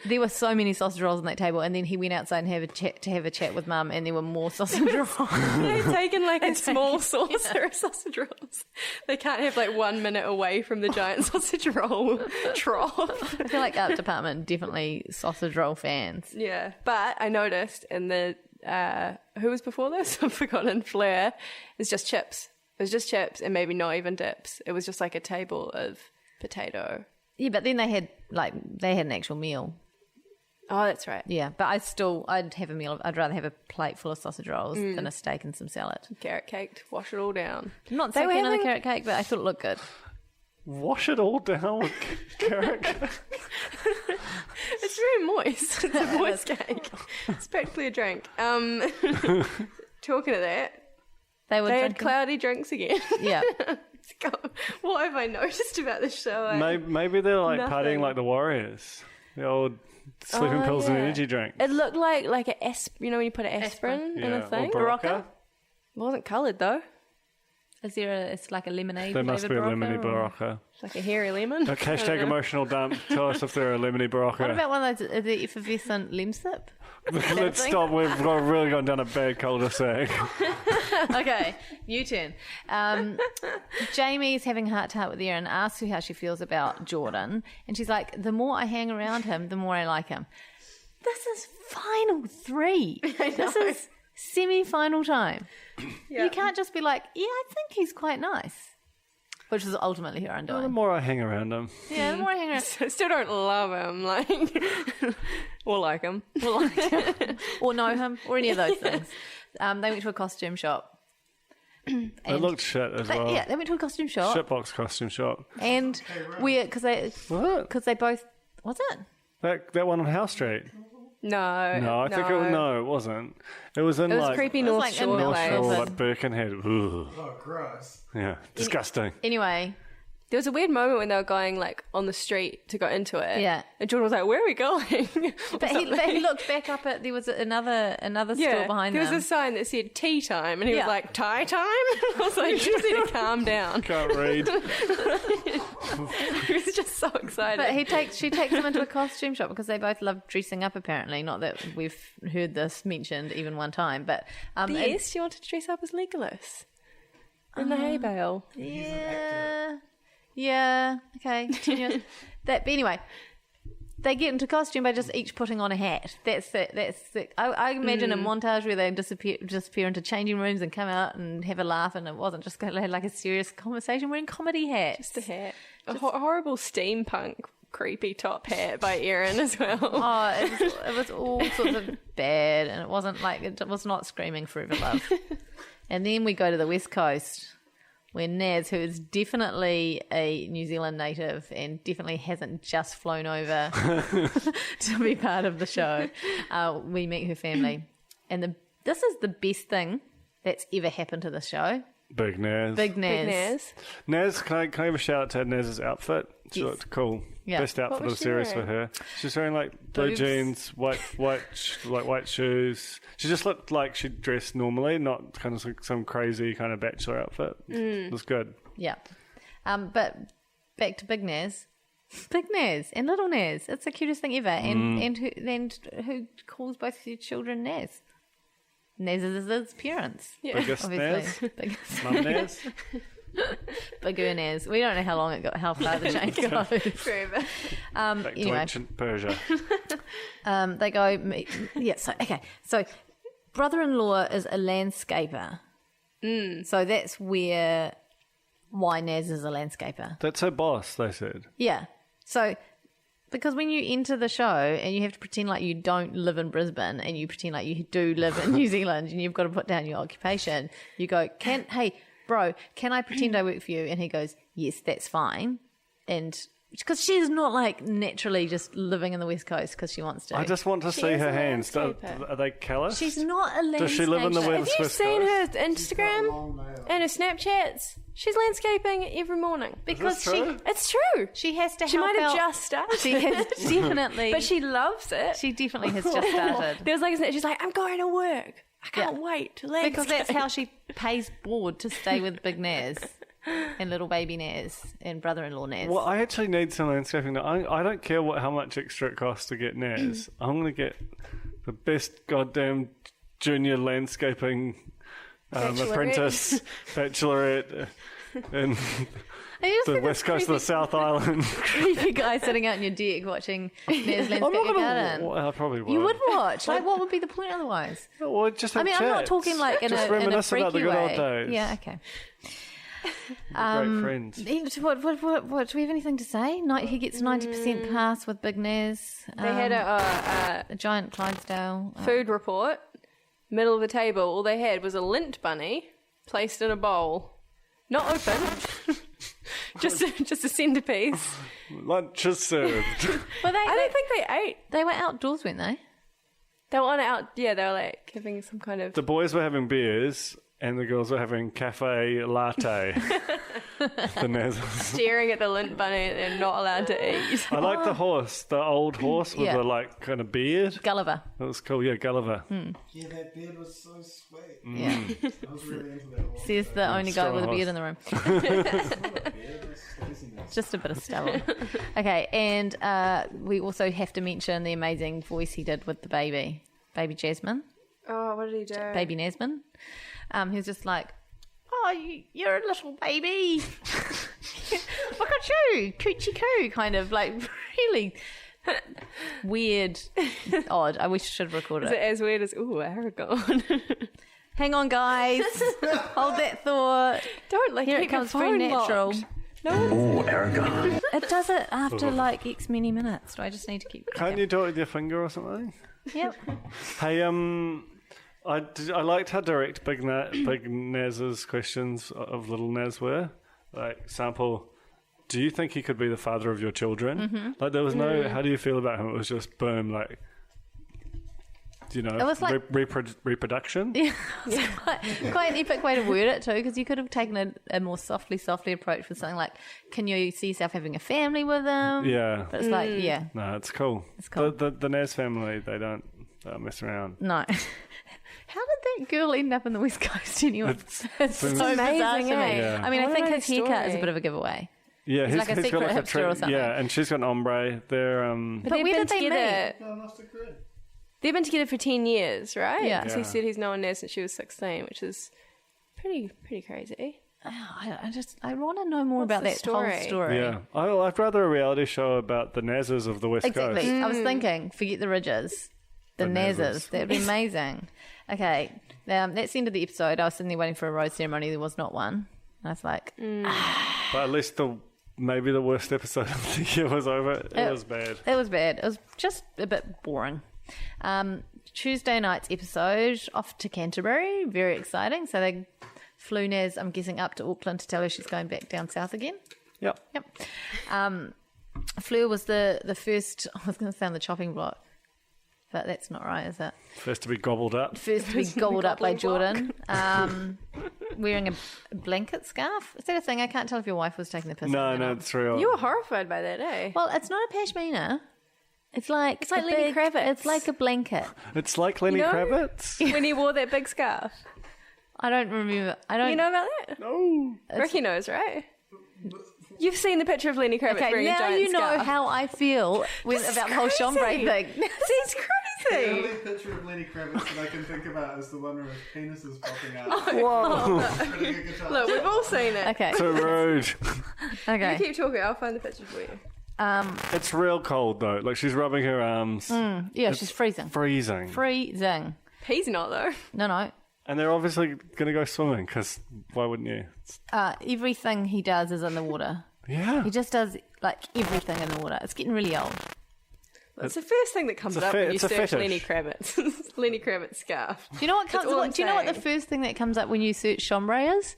Speaker 2: There were so many sausage rolls on that table, and then he went outside and have a chat with Mum, and there were more sausage rolls.
Speaker 4: They've taken like a small saucer of sausage rolls. They can't have like 1 minute away from the giant sausage roll trough.
Speaker 2: I feel like art department definitely sausage roll fans.
Speaker 4: Yeah, but I noticed in the who was before this? I've forgotten. Flair. It's just chips. It was just chips and maybe not even dips. It was just like a table of potato.
Speaker 2: Yeah, but then they had an actual meal.
Speaker 4: Oh, that's right.
Speaker 2: Yeah, but I'd have a meal. I'd rather have a plate full of sausage rolls than a steak and some salad.
Speaker 4: Carrot cake, wash it all down.
Speaker 2: I'm not so keen on the carrot cake, but I thought it looked good.
Speaker 6: Wash it all down with carrot cake.
Speaker 4: It's very moist. It's a moist cake. It's practically a drink. Talking of that,
Speaker 2: They
Speaker 4: they had cloudy drinks again.
Speaker 2: Yeah.
Speaker 4: What have I noticed about this show?
Speaker 6: Maybe they're like
Speaker 4: Nothing.
Speaker 6: partying like the Warriors. The old sleeping pills and energy drink.
Speaker 4: It looked like a you know when you put an aspirin in a thing.
Speaker 6: Or Barocca.
Speaker 4: It wasn't coloured though.
Speaker 2: Is it's like a lemonade?
Speaker 6: There must be a lemony Barocca.
Speaker 4: It's like a hairy lemon.
Speaker 6: Hashtag emotional dump. Tell us if they're a lemony Barocca.
Speaker 2: What about one of those, the effervescent lemsip?
Speaker 6: Let's stop. We've really gone down a bad cul-de-sac.
Speaker 2: Okay, U-turn. Jamie's having heart-to-heart with Erin, asks her how she feels about Jordan. And she's like, the more I hang around him, the more I like him. This is final 3. This is semi-final time.
Speaker 4: Yeah.
Speaker 2: You can't just be like, yeah, I think he's quite nice. Which is ultimately her
Speaker 6: The
Speaker 2: undoing.
Speaker 6: more I hang around him.
Speaker 2: Yeah, the more I hang around.
Speaker 4: Still don't love him, like, or like him.
Speaker 2: Or know him, or any of those things. They went to a costume shop.
Speaker 6: It looked shit as well.
Speaker 2: Yeah, they went to a costume shop.
Speaker 6: Shitbox costume shop.
Speaker 2: And because they both, what's it?
Speaker 6: That one on House Street.
Speaker 4: No,
Speaker 6: I think it wasn't. It was in
Speaker 4: It was
Speaker 6: like
Speaker 4: creepy
Speaker 2: was
Speaker 4: North
Speaker 2: like in
Speaker 4: Shore
Speaker 2: North
Speaker 4: place.
Speaker 2: Shore.
Speaker 6: Shore, like Birkenhead. Ugh.
Speaker 8: Oh, gross.
Speaker 6: Yeah, disgusting.
Speaker 2: Anyway,
Speaker 4: There was a weird moment when they were going like on the street to go into it.
Speaker 2: Yeah.
Speaker 4: And Jordan was like, "Where are we going?"
Speaker 2: but he looked back up at, there was another store behind
Speaker 4: there
Speaker 2: them.
Speaker 4: was a sign that said tea time, and he
Speaker 2: Yeah.
Speaker 4: was like, "Tie time?" I was like, "You just need to calm down."
Speaker 6: Can't read.
Speaker 4: He was just so excited.
Speaker 2: But she takes them into a costume shop because they both love dressing up. Apparently, not that we've heard this mentioned even one time, but
Speaker 4: yes, she wanted to dress up as Legolas in the hay bale.
Speaker 2: Yeah. Okay. Continue. But anyway, they get into costume by just each putting on a hat. That's it. I imagine a montage where they disappear into changing rooms and come out and have a laugh, and it wasn't just going to have like a serious conversation. We're in comedy hats.
Speaker 4: Just a hat. A horrible steampunk creepy top hat by Erin as well.
Speaker 2: Oh, it was all sorts of bad, and it wasn't like, it was not screaming forever love. And then we go to the West Coast, where Naz, who is definitely a New Zealand native and definitely hasn't just flown over to be part of the show, we meet her family. And this is the best thing that's ever happened to the show.
Speaker 6: Big Naz.
Speaker 2: Big Naz.
Speaker 4: Big Naz.
Speaker 6: Naz, can I give a shout out to Naz's outfit? She
Speaker 2: Yes.
Speaker 6: looked cool.
Speaker 2: Yeah.
Speaker 6: Best outfit of
Speaker 4: was
Speaker 6: the
Speaker 4: she
Speaker 6: series for
Speaker 4: wearing?
Speaker 6: her. She's wearing like blue
Speaker 2: Boobs.
Speaker 6: jeans, white shoes. She just looked like she dressed normally, not kind of like some crazy kind of bachelor outfit. It was good.
Speaker 2: Yeah. But back to Big Naz. Big Naz and Little Naz. It's the cutest thing ever. And who calls both of your children Naz? Naz is his parents.
Speaker 4: Yeah.
Speaker 6: Biggest Naz.
Speaker 2: Obviously. Biggest.
Speaker 6: Mum Naz.
Speaker 2: Bigger Naz. We don't know how long it got, how far the chain goes.
Speaker 4: Forever.
Speaker 6: Back to
Speaker 2: Anyway.
Speaker 6: ancient Persia.
Speaker 2: They go, yeah, so brother-in-law is a landscaper. So that's why Naz is a landscaper.
Speaker 6: That's her boss, they said.
Speaker 2: Yeah. So, because when you enter the show and you have to pretend like you don't live in Brisbane and you pretend like you do live in New Zealand and you've got to put down your occupation, you go, hey, bro, can I pretend I work for you? And he goes, yes, that's fine. And because she's not like naturally just living in the West Coast because she wants to.
Speaker 6: I just want to see
Speaker 4: is
Speaker 6: her
Speaker 4: a
Speaker 6: hands.
Speaker 4: landscaper.
Speaker 6: Are they callous?
Speaker 2: She's not a landscaper.
Speaker 6: Does she live in the
Speaker 4: Have
Speaker 6: West
Speaker 4: you
Speaker 6: Coast?
Speaker 4: seen her
Speaker 8: Got
Speaker 4: Instagram
Speaker 8: long nails.
Speaker 4: and her Snapchats? She's landscaping every morning.
Speaker 2: Because
Speaker 6: Is this true?
Speaker 4: It's true.
Speaker 2: she has to
Speaker 4: She
Speaker 2: help
Speaker 4: might have
Speaker 2: out.
Speaker 4: just started.
Speaker 2: She has definitely.
Speaker 4: But she loves it.
Speaker 2: She definitely has just started.
Speaker 4: There was like, she's like, I'm going to work. I can't wait to landscape.
Speaker 2: Because that's how she pays board to stay with Big Naz and little baby Naz and brother-in-law Naz.
Speaker 6: Well, I actually need some landscaping. I don't care how much extra it costs to get Naz. I'm going to get the best goddamn junior landscaping apprentice, bachelorette in the west coast of the South Island.
Speaker 2: Creepy guy sitting out in your deck watching Naz landscape your garden.
Speaker 6: Well, I probably would.
Speaker 2: You would watch. Like, what would be the point otherwise?
Speaker 6: Well, just
Speaker 2: I mean, I'm not
Speaker 6: chats.
Speaker 2: talking like in
Speaker 6: Just
Speaker 2: a
Speaker 6: reminisce
Speaker 2: freaky
Speaker 6: about the good
Speaker 2: way.
Speaker 6: old days.
Speaker 2: Yeah, okay.
Speaker 6: Great friends.
Speaker 2: What? Do we have anything to say? He gets 90% pass with Big Naz.
Speaker 4: They had
Speaker 2: a giant Clydesdale.
Speaker 4: food report, middle of the table. All they had was a lint bunny placed in a bowl, not open, just a centerpiece.
Speaker 6: Lunch is served.
Speaker 2: But
Speaker 4: I don't think they ate.
Speaker 2: they were outdoors, weren't they?
Speaker 4: They were on out. Yeah, they were like having some kind of.
Speaker 6: The boys were having beers and the girls were having cafe latte. The Nazes.
Speaker 4: Staring at the lint bunny that they're not allowed to eat.
Speaker 6: I like the horse, the old horse with
Speaker 2: Yeah.
Speaker 6: the like kind of beard.
Speaker 2: Gulliver.
Speaker 6: That was cool. Yeah, Gulliver.
Speaker 8: Yeah, that beard was so sweet.
Speaker 2: Yeah.
Speaker 8: I was really into that horse.
Speaker 2: Says the only guy
Speaker 6: Strong
Speaker 2: with a
Speaker 6: horse.
Speaker 2: beard in the room.
Speaker 8: It's not a beard, it's laziness.
Speaker 2: Just a bit of stubble. Okay, and we also have to mention the amazing voice he did with the baby Jasmine,
Speaker 4: Oh, what did he do?
Speaker 2: baby Nasman. He was just like, "Oh, you're a little baby. Look at you, coochie coo," kind of like really weird, odd. I wish I should have recorded
Speaker 4: Is
Speaker 2: it.
Speaker 4: it as weird as Aragon?
Speaker 2: Hang on, guys. Hold that thought.
Speaker 4: Don't like
Speaker 2: Here
Speaker 4: keep
Speaker 2: it
Speaker 4: your
Speaker 2: comes, very
Speaker 4: phone
Speaker 2: natural.
Speaker 4: locked. No one.
Speaker 7: Oh, Aragon.
Speaker 2: It does it after like X many minutes. Do I just need to keep?
Speaker 6: Can't you do it with your finger or something?
Speaker 2: Yep.
Speaker 6: Hey, I liked how direct Big Naz's questions of Little Naz were. Like, sample, do you think he could be the father of your children?
Speaker 2: Mm-hmm.
Speaker 6: Like, there was no, how do you feel about him? It was just boom, like, you know,
Speaker 2: It was like-
Speaker 6: reproduction.
Speaker 2: Quite an epic way to word it too, because you could have taken a more softly approach with something like, "Can you see yourself having a family with them?"
Speaker 6: Yeah.
Speaker 2: But it's like, yeah,
Speaker 6: No, it's cool.
Speaker 2: It's cool.
Speaker 6: The Naz family, they don't mess around.
Speaker 2: no. How did that girl end up in the West Coast anyway? It's so bizarre
Speaker 4: amazing,
Speaker 2: to me.
Speaker 4: eh?
Speaker 6: Yeah.
Speaker 2: I mean,
Speaker 4: I
Speaker 2: I
Speaker 4: wanna
Speaker 2: think
Speaker 4: know
Speaker 2: his
Speaker 4: the
Speaker 2: haircut is a
Speaker 4: story.
Speaker 2: bit of a giveaway.
Speaker 6: Yeah,
Speaker 2: He's like a secret hipster or something.
Speaker 6: Yeah, and she's got an ombre. They're
Speaker 2: But
Speaker 4: They've
Speaker 2: where
Speaker 4: been
Speaker 2: did they
Speaker 4: together.
Speaker 2: meet?
Speaker 8: No, not so good.
Speaker 4: They've been together for 10 years, right?
Speaker 2: Yeah.
Speaker 4: Because
Speaker 6: Yeah.
Speaker 4: he said he's known Naz since she was 16, which is pretty crazy.
Speaker 2: I want to know more
Speaker 4: What's
Speaker 2: about
Speaker 4: the
Speaker 2: that
Speaker 4: story?
Speaker 2: whole story.
Speaker 6: yeah. I'd rather a reality show about the Nazes of the West
Speaker 2: Exactly.
Speaker 6: Coast.
Speaker 2: I was thinking, forget the ridges, the
Speaker 6: The
Speaker 2: Nazes.
Speaker 6: Nazes.
Speaker 2: That'd be amazing. Okay, that's the end of the episode. I was sitting there waiting for a rose ceremony. There was not one. And I was like,
Speaker 6: But at least the maybe the worst episode of the year was over. It was bad.
Speaker 2: It was bad. It was just a bit boring. Tuesday night's episode, off to Canterbury. Very exciting. So they flew Naz, I'm guessing, up to Auckland to tell her she's going back down south again.
Speaker 6: Yep.
Speaker 2: Fleur was the first, I was going to say on the chopping block, but that's not right, is it?
Speaker 6: First to be gobbled up.
Speaker 2: First to be gobbled up by Jordan. Wearing a blanket scarf. Is that a thing? I can't tell if your wife was taking the piss.
Speaker 6: No, it's real.
Speaker 4: You were horrified by that, eh?
Speaker 2: Well, it's not a pashmina. It's like
Speaker 4: Lenny Kravitz.
Speaker 2: It's like a blanket.
Speaker 6: It's like Lenny Kravitz.
Speaker 4: When he wore that big scarf.
Speaker 2: I don't remember. I don't.
Speaker 4: You know about that?
Speaker 6: No.
Speaker 4: Ricky knows, right? You've seen the picture of Lenny Kravitz wearing a
Speaker 2: now
Speaker 4: giant
Speaker 2: you know
Speaker 4: scarf.
Speaker 2: how I feel about the whole chambray thing.
Speaker 4: It's
Speaker 8: The
Speaker 4: crazy.
Speaker 8: only picture of Lenny Kravitz that I can think about is the one where his penis is popping out.
Speaker 6: Whoa.
Speaker 8: Putting a guitar.
Speaker 4: Look, we've all seen it.
Speaker 2: Okay.
Speaker 6: So rude.
Speaker 2: Okay.
Speaker 4: You keep talking. I'll find the picture for you.
Speaker 6: It's real cold though. Like she's rubbing her arms.
Speaker 2: Yeah, she's freezing.
Speaker 6: Freezing.
Speaker 2: Freezing.
Speaker 4: He's not, though.
Speaker 2: No.
Speaker 6: And they're obviously going to go swimming because why wouldn't you?
Speaker 2: Everything he does is in the water.
Speaker 6: Yeah.
Speaker 2: He just does like everything in the water. It's getting really old.
Speaker 4: It's the first thing that comes
Speaker 6: It's a
Speaker 4: up when you
Speaker 6: it's a
Speaker 4: search
Speaker 6: fetish.
Speaker 4: Lenny Kravitz. Lenny Kravitz scarf.
Speaker 2: Do you know what comes?
Speaker 4: all I'm
Speaker 2: Do you know what the
Speaker 4: saying.
Speaker 2: first thing that comes up when you search chambray is?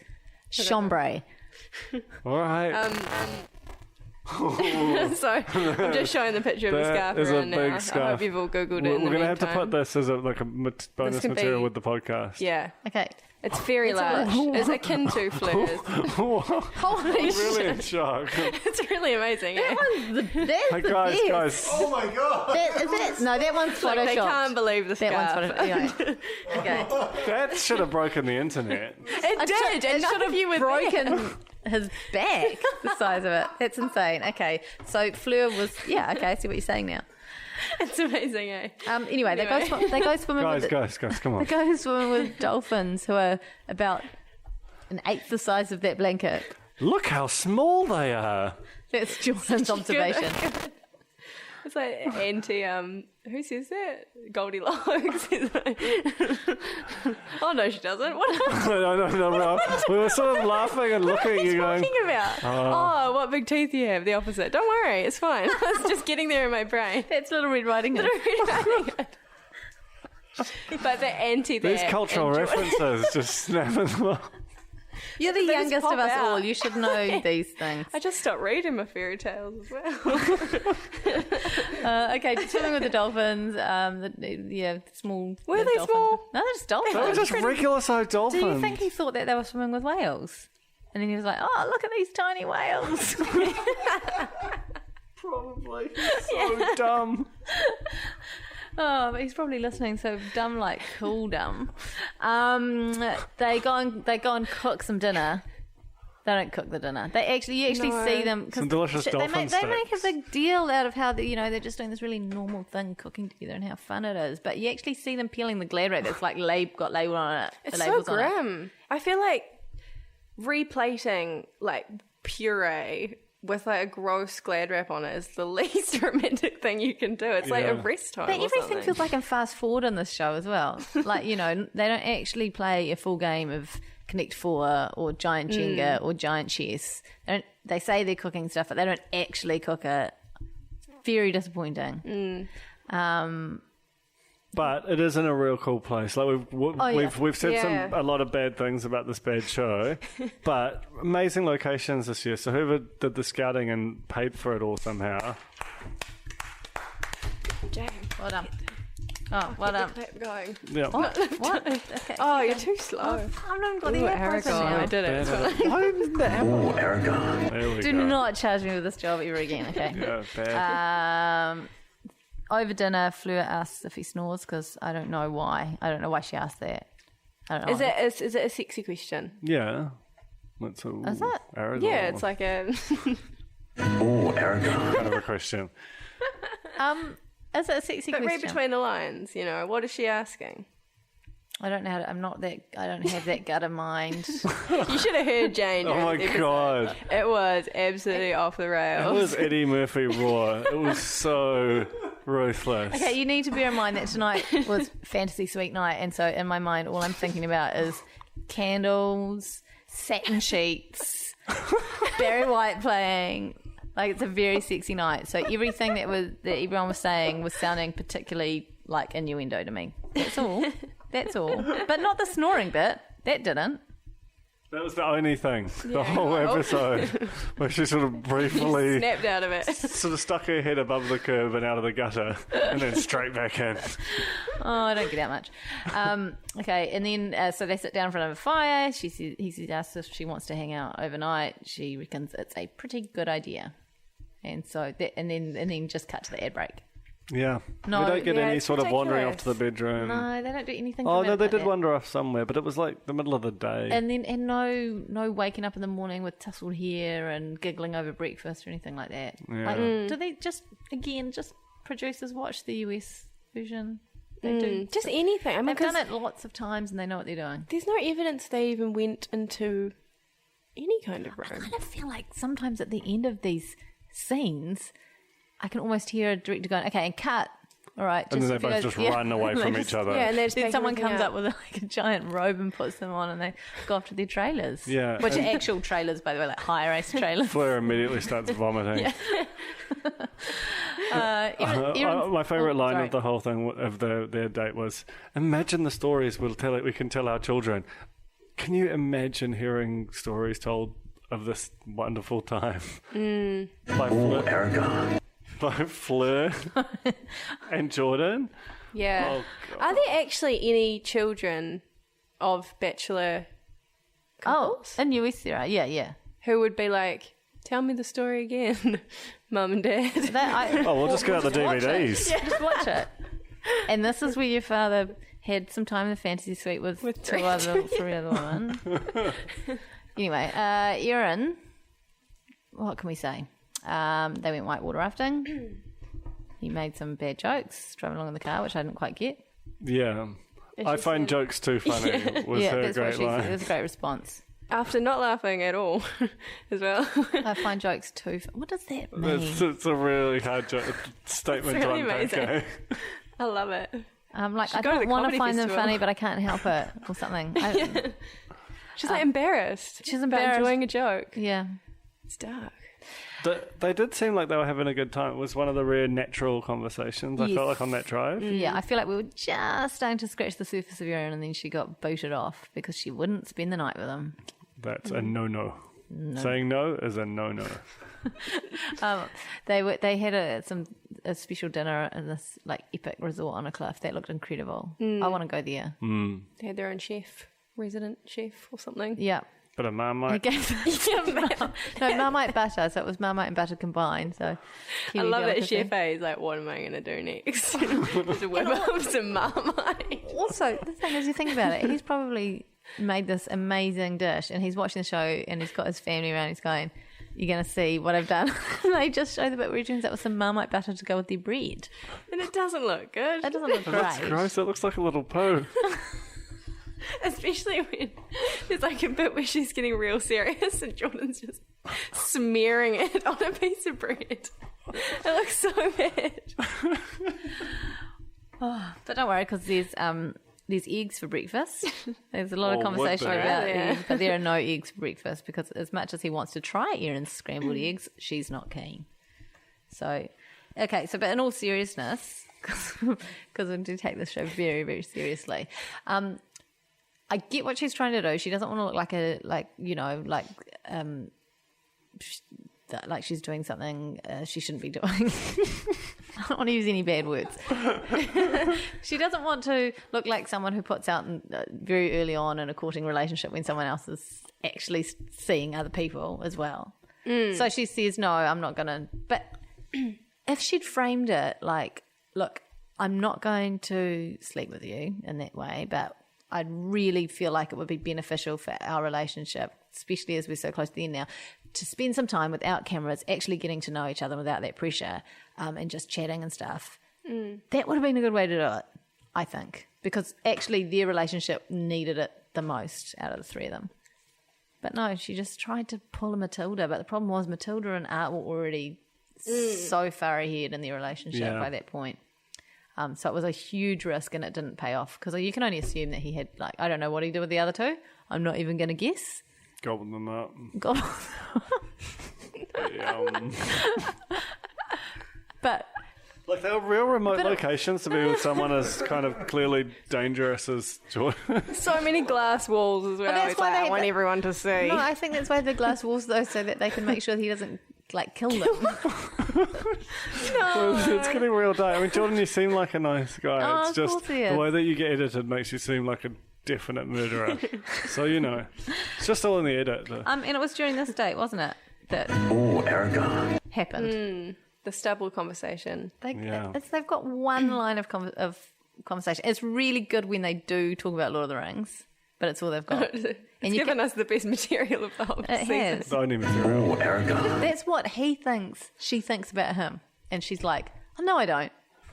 Speaker 2: Chambray.
Speaker 6: All right.
Speaker 4: So I'm just showing the picture of the
Speaker 6: That
Speaker 4: scarf
Speaker 6: is a
Speaker 4: around now.
Speaker 6: big
Speaker 4: I
Speaker 6: scarf.
Speaker 4: hope you've all googled it.
Speaker 6: We're
Speaker 4: in the
Speaker 6: going to have to
Speaker 4: meantime.
Speaker 6: put this as bonus
Speaker 4: can
Speaker 6: material
Speaker 4: be-
Speaker 6: with the podcast.
Speaker 4: Yeah,
Speaker 2: Okay.
Speaker 4: it's very large. It's akin to Fleur's.
Speaker 2: Holy
Speaker 6: Really
Speaker 2: shit.
Speaker 6: in shock.
Speaker 4: It's really amazing.
Speaker 2: That
Speaker 4: Eh?
Speaker 2: one's the, that's
Speaker 6: Hey,
Speaker 2: the
Speaker 6: guys,
Speaker 2: best.
Speaker 6: guys.
Speaker 8: Oh my god!
Speaker 2: That, is that, no, that one's
Speaker 4: Like,
Speaker 2: photoshopped.
Speaker 4: they can't believe the
Speaker 2: That
Speaker 4: scarf.
Speaker 2: one's photoshopped. Anyway. Okay.
Speaker 6: That should have broken the internet.
Speaker 4: It did.
Speaker 2: It
Speaker 4: And
Speaker 2: should
Speaker 4: none of you were
Speaker 2: broken
Speaker 4: there.
Speaker 2: his back, the size of it. That's insane. Okay, so Fleur was, yeah, okay, I see what you're saying now.
Speaker 4: It's amazing, eh?
Speaker 2: Anyway, they go swimming
Speaker 6: Guys,
Speaker 2: with
Speaker 6: come on.
Speaker 2: they go swimming with dolphins who are about an eighth the size of that blanket.
Speaker 6: Look how small they are.
Speaker 2: That's Jordan's observation.
Speaker 4: It's like who says that? Goldilocks. Oh no, she doesn't. What
Speaker 6: No. We were sort of laughing and looking at
Speaker 4: are
Speaker 6: you
Speaker 4: you
Speaker 6: going,
Speaker 4: talking about? Oh, what big teeth you have. The opposite. Don't worry, it's fine. It's just getting there in my brain.
Speaker 2: That's Little Red Riding Hood.
Speaker 4: But the anti that.
Speaker 6: these cultural references just snapping them up.
Speaker 2: You're the
Speaker 4: They just
Speaker 2: youngest
Speaker 4: pop
Speaker 2: of us
Speaker 4: out.
Speaker 2: all. You should know these things.
Speaker 4: I just stopped reading my fairy tales as well.
Speaker 2: Okay, swimming with the dolphins. Small.
Speaker 4: Were they
Speaker 2: dolphins.
Speaker 4: small?
Speaker 2: No, they're just dolphins.
Speaker 6: They were just regular sized
Speaker 2: Do
Speaker 6: dolphins.
Speaker 2: you think he thought that they were swimming with whales? And then he was like, "Oh, look at these tiny whales."
Speaker 6: Probably. So dumb.
Speaker 2: Oh, but he's probably listening. So dumb, like cool dumb. They go and cook some dinner. They don't cook the dinner. You actually see them. 'cause
Speaker 6: Some delicious
Speaker 2: they
Speaker 6: dolphin
Speaker 2: they make a
Speaker 6: sticks.
Speaker 2: big deal out of how they're just doing this really normal thing, cooking together, and how fun it is. But you actually see them peeling the glad rack that's like got label on it.
Speaker 4: It's
Speaker 2: the
Speaker 4: so
Speaker 2: labels on it.
Speaker 4: grim. I feel like replating like puree with like a gross glad wrap on it is the least romantic thing you can do. It's like a
Speaker 6: Yeah.
Speaker 4: rest home.
Speaker 2: But
Speaker 4: or
Speaker 2: everything
Speaker 4: something.
Speaker 2: feels like I'm fast forward in this show as well. Like, they don't actually play a full game of Connect Four or Giant Jenga or Giant Chess. They say they're cooking stuff, but they don't actually cook it. Very disappointing.
Speaker 6: But it is in a real cool place. Like we've said
Speaker 4: Yeah.
Speaker 6: a lot of bad things about this bad show, but amazing locations this year. So whoever did the scouting and paid for it all somehow.
Speaker 4: Jane,
Speaker 2: Well done. Oh, well done.
Speaker 4: keep going.
Speaker 6: Yeah.
Speaker 2: What? Okay.
Speaker 4: Oh, you're too slow.
Speaker 2: I've not got the
Speaker 4: Ooh,
Speaker 2: air person
Speaker 4: Aragon.
Speaker 2: now.
Speaker 4: I did it.
Speaker 7: Oh, Aragon.
Speaker 6: There we
Speaker 2: Do
Speaker 6: go.
Speaker 2: not charge me with this job ever again, okay?
Speaker 6: Yeah, bad.
Speaker 2: Over dinner, Fleur asks if he snores because I don't know why. I don't know why she asked that. I don't know.
Speaker 4: Is it a sexy question?
Speaker 6: Yeah. That's a,
Speaker 2: Is it?
Speaker 6: Aragon
Speaker 4: Yeah, it's like a.
Speaker 7: Oh, Aragon.
Speaker 6: kind of a question.
Speaker 2: Is it a sexy
Speaker 4: But read
Speaker 2: question?
Speaker 4: between the lines, what is she asking?
Speaker 2: I don't know how to, I don't have that gut of mind.
Speaker 4: You should have heard Jane.
Speaker 6: Oh
Speaker 4: during
Speaker 6: my
Speaker 4: the episode.
Speaker 6: god.
Speaker 4: It was absolutely off the
Speaker 6: It
Speaker 4: rails.
Speaker 6: was Eddie Murphy raw. It was so ruthless.
Speaker 2: Okay, you need to bear in mind that tonight was Fantasy Suite night, and so in my mind, all I'm thinking about is candles, satin sheets, Barry White playing. Like, it's a very sexy night. So everything that everyone was saying was sounding particularly like innuendo to me. That's all. That's all. But not the snoring bit. That didn't.
Speaker 6: That was the only thing, the whole episode, where she sort of briefly
Speaker 4: snapped out of it.
Speaker 6: Sort of stuck her head above the curb and out of the gutter, and then straight back in.
Speaker 2: Oh, I don't get out much. Okay, and then so they sit down in front of a fire. He asks if she wants to hang out overnight. She reckons it's a pretty good idea, and so and then just cut to the ad break.
Speaker 6: Yeah.
Speaker 2: No,
Speaker 6: we don't get any
Speaker 4: it's
Speaker 6: sort of wandering off
Speaker 4: ridiculous.
Speaker 6: to the bedroom.
Speaker 2: No, they don't do anything.
Speaker 6: Oh, no,
Speaker 2: dramatic
Speaker 6: they
Speaker 2: like
Speaker 6: did
Speaker 2: that.
Speaker 6: wander off somewhere, but it was like the middle of the day.
Speaker 2: And no waking up in the morning with tousled hair and giggling over breakfast or anything like that.
Speaker 6: Yeah.
Speaker 2: Like, do they just producers watch the US version? They do.
Speaker 4: Just anything. I mean,
Speaker 2: They've done
Speaker 4: 'cause
Speaker 2: it lots of times and they know what they're doing.
Speaker 4: there's no evidence they even went into any kind of
Speaker 2: I
Speaker 4: room.
Speaker 2: kind of feel like sometimes at the end of these scenes, I can almost hear a director going, "Okay, and cut." All right,
Speaker 6: And then they
Speaker 2: if you
Speaker 6: both
Speaker 2: guys-
Speaker 6: just run away from each other.
Speaker 4: Yeah, and they just
Speaker 2: Then
Speaker 4: take
Speaker 2: someone
Speaker 4: everything
Speaker 2: comes
Speaker 4: out.
Speaker 2: up with like a giant robe and puts them on, and they go off to their trailers.
Speaker 6: Yeah,
Speaker 2: which are
Speaker 6: and-
Speaker 2: actual trailers, by the way, like high race trailers.
Speaker 6: Fleur immediately starts vomiting. My favourite line of the whole thing of their date was, "Imagine the stories we can tell our children." Can you imagine hearing stories told of this wonderful time by Fleur and Jordan?
Speaker 4: Yeah.
Speaker 6: Oh, God.
Speaker 4: Are there actually any children of Bachelor couples
Speaker 2: in US there are, yeah.
Speaker 4: who would be like, "Tell me the story again, Mum and Dad"?
Speaker 6: We'll just get out the DVDs.
Speaker 2: Just watch it. And this is where your father had some time in the fantasy suite with three other women. Anyway, Erin, what can we say? They went whitewater rafting. He made some bad jokes driving along in the car, which I didn't quite get.
Speaker 6: Yeah. I find jokes too funny. Was her
Speaker 2: that's what
Speaker 6: great
Speaker 2: she said.
Speaker 6: line.
Speaker 2: It was a great response.
Speaker 4: After not laughing at all, as well.
Speaker 2: I find jokes too. What does that mean?
Speaker 6: It's a really hard statement
Speaker 4: It's really
Speaker 6: to unpack.
Speaker 4: amazing.
Speaker 6: eh?
Speaker 4: I love it.
Speaker 2: Like,
Speaker 4: Should
Speaker 2: I
Speaker 4: go to
Speaker 2: don't
Speaker 4: the
Speaker 2: want to
Speaker 4: comedy
Speaker 2: find them
Speaker 4: festival.
Speaker 2: funny, but I can't help it, or something.
Speaker 4: She's like embarrassed.
Speaker 2: She's
Speaker 4: about
Speaker 2: embarrassed.
Speaker 4: enjoying a joke.
Speaker 2: Yeah.
Speaker 4: It's dark.
Speaker 6: They did seem like they were having a good time. It was one of the rare natural conversations, I felt like, on that drive.
Speaker 2: Yeah, I feel like we were just starting to scratch the surface of Erin, and then she got booted off because she wouldn't spend the night with him.
Speaker 6: That's a no-no. Saying no is a no-no.
Speaker 2: They had a special dinner in this like epic resort on a cliff that looked incredible. I want to go there.
Speaker 4: They had their own chef, resident chef or something.
Speaker 2: Yeah.
Speaker 6: But a
Speaker 2: He
Speaker 6: Marmite.
Speaker 2: gave no Marmite butter, so it was Marmite and butter combined. So
Speaker 4: I
Speaker 2: Kiwi
Speaker 4: love that
Speaker 2: delicacy.
Speaker 4: chef A is like, what am I going to do next? Just whip up some Marmite.
Speaker 2: Also, the thing is, you think about it, he's probably made this amazing dish, and he's watching the show, and he's got his family around. He's going, "You're going to see what I've done." And they just show the bit where he turns out with some Marmite butter to go with their bread.
Speaker 4: And it doesn't look good.
Speaker 2: That doesn't look
Speaker 6: That's
Speaker 2: great.
Speaker 6: gross. It looks like a little poo.
Speaker 4: Especially when there's like a bit where she's getting real serious and Jordan's just smearing it on a piece of bread. It looks so bad.
Speaker 2: But don't worry, because there's eggs for breakfast. There's a lot of
Speaker 6: Oh, would
Speaker 2: conversation
Speaker 6: there?
Speaker 2: about
Speaker 4: Yeah.
Speaker 2: eggs, but there are no eggs for breakfast because as much as he wants to try Erin's scrambled eggs, she's not keen. So, okay, so but in all seriousness, because I do take this show very, very seriously, I get what she's trying to do. She doesn't want to look like she's doing something she shouldn't be doing. I don't want to use any bad words. She doesn't want to look like someone who puts out very early on in a courting relationship when someone else is actually seeing other people as well. So she says, no, I'm not going to. But if she'd framed it like, look, I'm not going to sleep with you in that way, but I'd really feel like it would be beneficial for our relationship, especially as we're so close to the end now, to spend some time without cameras, actually getting to know each other without that pressure, and just chatting and stuff. That would have been a good way to do it, I think, because actually their relationship needed it the most out of the three of them. But no, she just tried to pull a Matilda, but the problem was Matilda and Art were already so far ahead in their relationship by that point. So it was a huge risk and it didn't pay off because you can only assume that he had, like, I don't know what he did with the other two. I'm not even going to guess.
Speaker 6: Gobble them up.
Speaker 2: But
Speaker 6: Like, they were real remote locations to be with someone as kind of clearly dangerous as Joy.
Speaker 4: So many glass walls as well.
Speaker 2: that's
Speaker 4: It's
Speaker 2: why
Speaker 4: like, I
Speaker 2: they-
Speaker 4: want everyone to see.
Speaker 2: no, I think that's why the glass walls though, so that they can make sure that he doesn't like kill them.
Speaker 6: It's getting real dark. I mean, Jordan, you seem like a nice guy.
Speaker 2: Oh,
Speaker 6: it's
Speaker 2: of
Speaker 6: just
Speaker 2: course he is.
Speaker 6: the way that you get edited makes you seem like a definite murderer. So, you know, it's just all in the edit.
Speaker 2: And it was during this date, wasn't it, that
Speaker 7: Oh, Erica.
Speaker 2: happened.
Speaker 4: The stubble conversation.
Speaker 2: They've got one line of conversation. It's really good when they do talk about Lord of the Rings, but it's all they've got.
Speaker 4: It's given us the best material of the whole
Speaker 2: It
Speaker 4: season.
Speaker 2: has.
Speaker 6: The only material.
Speaker 7: Oh, Erica.
Speaker 2: That's what she thinks about him, and she's like, "Oh no, I don't."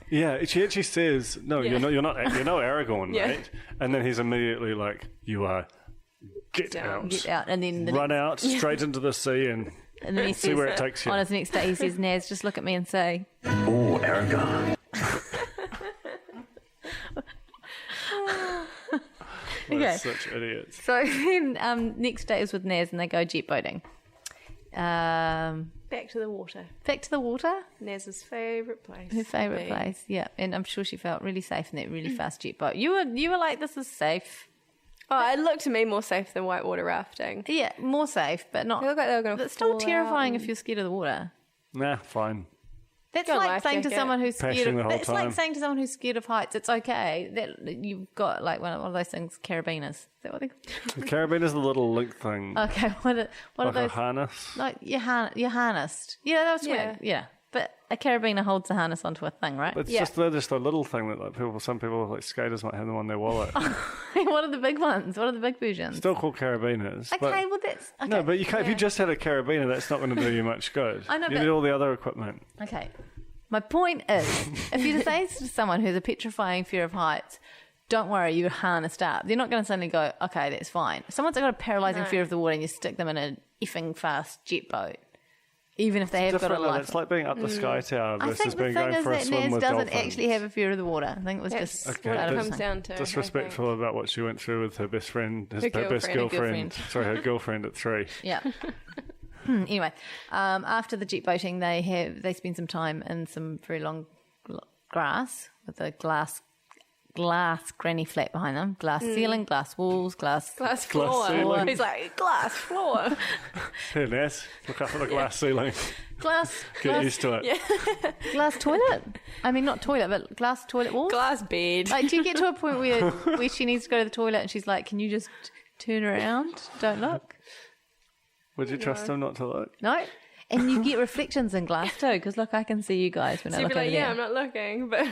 Speaker 6: Yeah, she actually says, "No, you're no Aragorn,
Speaker 4: Yeah.
Speaker 6: mate." And then he's immediately like, "You are. Get out.
Speaker 2: Get out, and then
Speaker 6: Run out straight into the sea and
Speaker 2: then he
Speaker 6: see
Speaker 2: says,
Speaker 6: where it takes you."
Speaker 2: on his next day, he says, "Naz, just look at me and say."
Speaker 7: Oh, Erica.
Speaker 6: We're such idiots.
Speaker 2: So then next day is with Naz and they go jet boating.
Speaker 4: Back to the water.
Speaker 2: Back to the water,
Speaker 4: Naz's favourite place.
Speaker 2: her favourite place. Yeah, and I'm sure she felt really safe in that really fast jet boat. You were like, this is safe.
Speaker 4: Oh, it looked to me more safe than whitewater rafting.
Speaker 2: Yeah, more safe, but not.
Speaker 4: They look like they were going to
Speaker 2: It's still
Speaker 4: fall
Speaker 2: terrifying
Speaker 4: out
Speaker 2: if you're scared of the water.
Speaker 6: Nah, fine.
Speaker 2: That's
Speaker 4: Got a
Speaker 2: like
Speaker 4: life
Speaker 2: saying to
Speaker 4: jacket.
Speaker 2: someone who's
Speaker 6: Pashing
Speaker 2: scared
Speaker 6: the
Speaker 2: of.
Speaker 6: whole
Speaker 2: That's
Speaker 6: time.
Speaker 2: like saying to someone who's scared of heights. It's okay that you've got like one of those things, carabiners. Is that what they?
Speaker 6: The carabiner is the little link thing.
Speaker 2: Okay, what are
Speaker 6: like
Speaker 2: those?
Speaker 6: a harness.
Speaker 2: Like you're harnessed. Yeah, that's
Speaker 4: Yeah.
Speaker 2: weird. Yeah, but a carabiner holds the harness onto a thing, right?
Speaker 6: It's
Speaker 4: Yeah.
Speaker 6: just a little thing that like some people like skaters might have them on their wallet.
Speaker 2: What are the big ones? What are the big versions?
Speaker 6: Still called carabiners.
Speaker 2: Okay,
Speaker 6: but,
Speaker 2: well that's okay.
Speaker 6: no, but you can't. If you just had a carabiner, that's not going to do you much good.
Speaker 2: I know,
Speaker 6: you
Speaker 2: but-
Speaker 6: need all the other equipment.
Speaker 2: Okay. My point is, if you say to someone who's a petrifying fear of heights, don't worry, you're harnessed up. They're not going to suddenly go, okay, that's fine. If someone's got a paralysing fear of the water and you stick them in a effing fast jet boat, even if they have got a
Speaker 6: Different.
Speaker 2: life.
Speaker 6: It's like being up the Sky Tower
Speaker 2: I
Speaker 6: versus
Speaker 2: think the
Speaker 6: being
Speaker 2: thing
Speaker 6: going
Speaker 2: is
Speaker 6: for a
Speaker 2: that
Speaker 6: swim
Speaker 2: Naz
Speaker 6: with
Speaker 2: doesn't
Speaker 6: dolphins.
Speaker 2: actually have a fear of the water. I think it was
Speaker 4: That's
Speaker 2: just
Speaker 6: Okay,
Speaker 4: what it
Speaker 6: that's-
Speaker 4: comes down to.
Speaker 6: Disrespectful about what she went through with her best friend, her best
Speaker 4: girlfriend.
Speaker 6: girlfriend. Sorry, her girlfriend at 3.
Speaker 2: Yeah. Anyway, after the jet boating, they spend some time in some very long grass with a glass granny flat behind them, glass ceiling, glass walls, glass
Speaker 4: floor.
Speaker 6: ceiling.
Speaker 4: He's like, glass floor.
Speaker 6: Here, Naz, look up at the glass ceiling.
Speaker 2: glass
Speaker 6: Get used to it.
Speaker 2: glass toilet. I mean, not toilet, but glass toilet walls.
Speaker 4: Glass bed.
Speaker 2: Like, do you get to a point where she needs to go to the toilet and she's like, "Can you just turn around? Don't look."
Speaker 6: Would you trust him not to look?
Speaker 2: No. And you get reflections in glass too, because look, I can see you guys when
Speaker 4: So
Speaker 2: I
Speaker 4: you'd
Speaker 2: look
Speaker 4: be like,
Speaker 2: over
Speaker 4: yeah,
Speaker 2: there.
Speaker 4: I'm not looking, but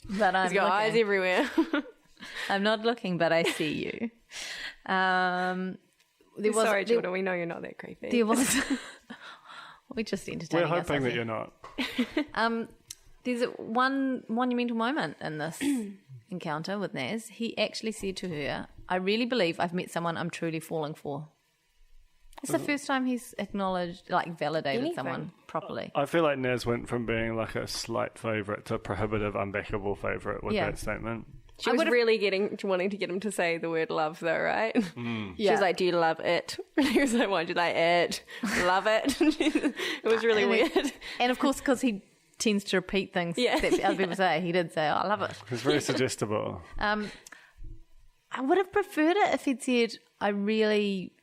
Speaker 2: But I'm
Speaker 4: he's got eyes
Speaker 2: looking.
Speaker 4: everywhere.
Speaker 2: I'm not looking, but I see you.
Speaker 4: Sorry, Jordan, we know you're not that creepy.
Speaker 2: There was. We're just entertaining
Speaker 6: We're hoping that
Speaker 2: ourselves
Speaker 6: you're
Speaker 2: here.
Speaker 6: not.
Speaker 2: There's one monumental moment in this encounter with Naz. He actually said to her, "I really believe I've met someone I'm truly falling for." It's the first time he's acknowledged, like validated
Speaker 4: Anything.
Speaker 2: someone properly.
Speaker 6: I feel like Naz went from being like a slight favourite to prohibitive, unbackable favourite with
Speaker 2: Yeah.
Speaker 6: that statement.
Speaker 4: She was really wanting to get him to say the word love, though, right? She was like, "Do you love it?" He was like, "Why do you like it? Love it?" It was really weird.
Speaker 2: And of course, because he tends to repeat things
Speaker 4: Yeah.
Speaker 2: that other people say, he did say, "Oh, I love it."
Speaker 6: It's very suggestible.
Speaker 2: I would have preferred it if he'd said, "I really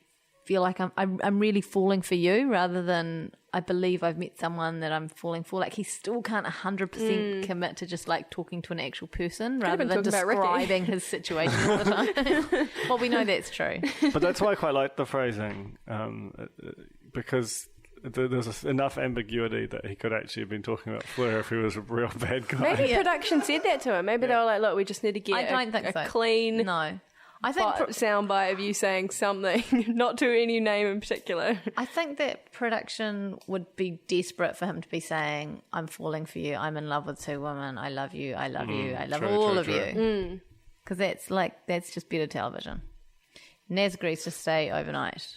Speaker 2: feel like I'm really falling for you," rather than "I believe I've met someone that I'm falling for." Like, he still can't 100% commit to just like talking to an actual person rather
Speaker 4: been
Speaker 2: than
Speaker 4: talking about Ricky.
Speaker 2: describing his situation all the time. Well, we know that's true.
Speaker 6: But that's why I quite like the phrasing, because there's enough ambiguity that he could actually have been talking about Fleur if he was a real bad guy.
Speaker 4: Maybe production said that to him. Maybe they were like, "Look, we just need to get
Speaker 2: I don't think
Speaker 4: a
Speaker 2: so.
Speaker 4: clean
Speaker 2: No. I think
Speaker 4: soundbite of you saying something, not to any name in particular."
Speaker 2: I think that production would be desperate for him to be saying, "I'm falling for you. I'm in love with 2 women. I love you. I love you. I love all of you." Because that's just better television. Naz agrees to stay overnight.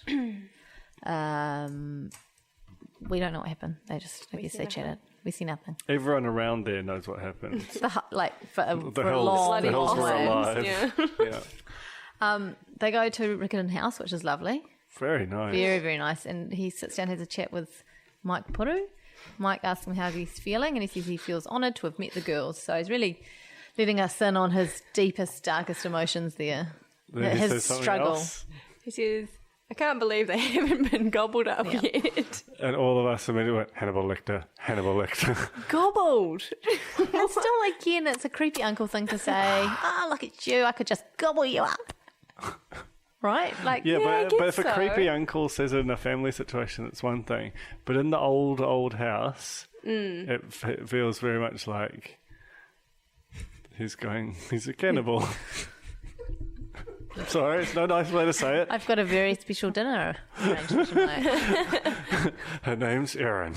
Speaker 2: We don't know what happened. They just, I guess they chatted. We see nothing.
Speaker 6: Everyone around there knows what happened.
Speaker 2: For a
Speaker 6: The hills,
Speaker 2: long
Speaker 6: the hills were
Speaker 2: time.
Speaker 6: alive.
Speaker 4: Yeah.
Speaker 6: Yeah.
Speaker 2: They go to Riccarton House, which is lovely.
Speaker 6: Very nice.
Speaker 2: Very, very nice. And he sits down and has a chat with Mike Puru. Mike asks him how he's feeling, and he says he feels honoured to have met the girls. So he's really letting us in on his deepest, darkest emotions there.
Speaker 6: Then he
Speaker 2: his
Speaker 6: says something
Speaker 2: struggle.
Speaker 6: else,
Speaker 4: He says, I can't believe they haven't been gobbled up yet.
Speaker 6: and all of us immediately went, Hannibal Lecter, Hannibal Lecter.
Speaker 4: Gobbled?
Speaker 2: It's still, again, it's a creepy uncle thing to say, look at you, I could just gobble you up. Right? Like,
Speaker 6: Yeah,
Speaker 4: I
Speaker 6: but
Speaker 4: guess
Speaker 6: if a
Speaker 4: so.
Speaker 6: creepy uncle says it in a family situation, it's one thing. But in the old house, it feels very much like he's a cannibal. Sorry, it's no nice way to say it.
Speaker 2: I've got a very special dinner arranged tonight.
Speaker 6: Her name's Erin.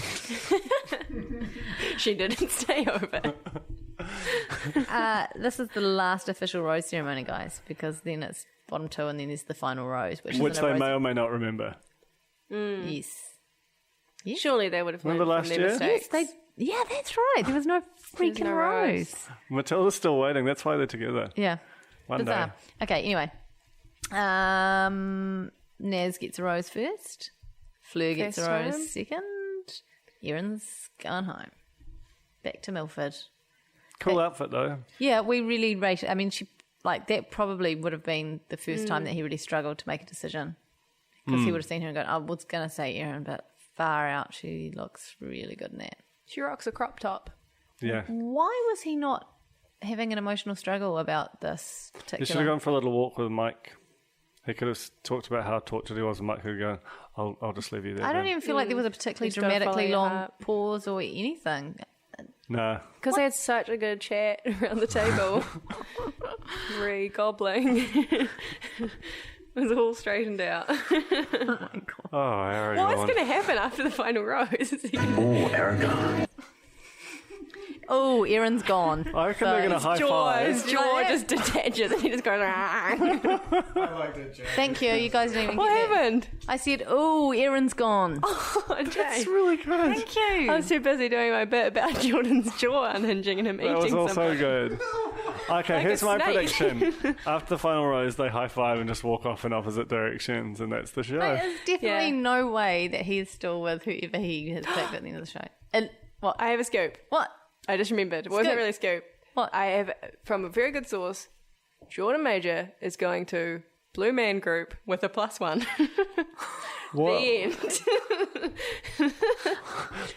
Speaker 4: She didn't stay over.
Speaker 2: This is the last official rose ceremony, guys, because then it's bottom two and then there's the final rose. Which
Speaker 6: Which
Speaker 2: isn't a
Speaker 6: they
Speaker 2: rose.
Speaker 6: may or may not remember.
Speaker 2: Yes.
Speaker 4: Surely they would have learned
Speaker 6: Remember
Speaker 4: from
Speaker 6: last
Speaker 4: their
Speaker 6: year?
Speaker 4: mistakes.
Speaker 2: Yeah, that's right. There was no freaking
Speaker 4: no
Speaker 2: rose.
Speaker 4: rose.
Speaker 6: Matilda's still waiting. That's why they're together.
Speaker 2: Yeah.
Speaker 6: One
Speaker 2: Bizarre.
Speaker 6: day.
Speaker 2: Okay, anyway. Nez gets a rose first. Fleur gets
Speaker 4: First
Speaker 2: a rose
Speaker 4: home.
Speaker 2: second. Erin's gone home. Back to Milford.
Speaker 6: Cool outfit, though.
Speaker 2: Yeah, we really rated. I mean, that probably would have been the first time that he really struggled to make a decision. Because he would have seen her and gone, I was going to say Erin, but far out, she looks really good in that.
Speaker 4: She rocks a crop top.
Speaker 6: Yeah.
Speaker 2: Why was he not having an emotional struggle about this particular?
Speaker 6: You should have gone for a little walk with Mike. He could have talked about how tortured he was, and Mike could have gone, I'll just leave you there.
Speaker 2: I don't
Speaker 6: then."
Speaker 2: even feel like there was a particularly
Speaker 4: He's gotta
Speaker 2: dramatically
Speaker 4: follow your
Speaker 2: long
Speaker 4: heart.
Speaker 2: pause or anything.
Speaker 6: Nah.
Speaker 4: Because they had such a good chat around the table. Re-gobbling. It was all straightened out.
Speaker 6: Oh, Aaron.
Speaker 4: What's going to happen after the final rose?
Speaker 7: Oh, Erica.
Speaker 2: Oh, Erin's gone.
Speaker 6: I reckon they're going to high
Speaker 4: His
Speaker 6: five.
Speaker 4: jaw just detaches and he just goes,
Speaker 8: I liked it, Jane.
Speaker 2: Thank you. You guys didn't even
Speaker 4: what
Speaker 2: get that.
Speaker 4: happened?
Speaker 2: I said, oh, Erin's gone.
Speaker 4: Oh,
Speaker 6: That's
Speaker 4: Jane.
Speaker 6: really good.
Speaker 2: Thank you.
Speaker 4: I was too busy doing my bit about Jordan's jaw unhinging and him
Speaker 6: That was
Speaker 4: eating
Speaker 6: also
Speaker 4: something.
Speaker 6: good. Okay,
Speaker 4: Like
Speaker 6: here's
Speaker 4: a
Speaker 6: my
Speaker 4: snake.
Speaker 6: prediction. After the final rose, they high five and just walk off in opposite directions, and that's the show.
Speaker 2: There's definitely
Speaker 4: Yeah.
Speaker 2: no way that he is still with whoever he has picked at the end of the show. And what?
Speaker 4: I have a scoop.
Speaker 2: What?
Speaker 4: I just remembered. It wasn't
Speaker 2: Scoop.
Speaker 4: really a scoop.
Speaker 2: What?
Speaker 4: I have, from a very good source, Jordan Major is going to Blue Man Group with a +1.
Speaker 6: What?
Speaker 4: The end.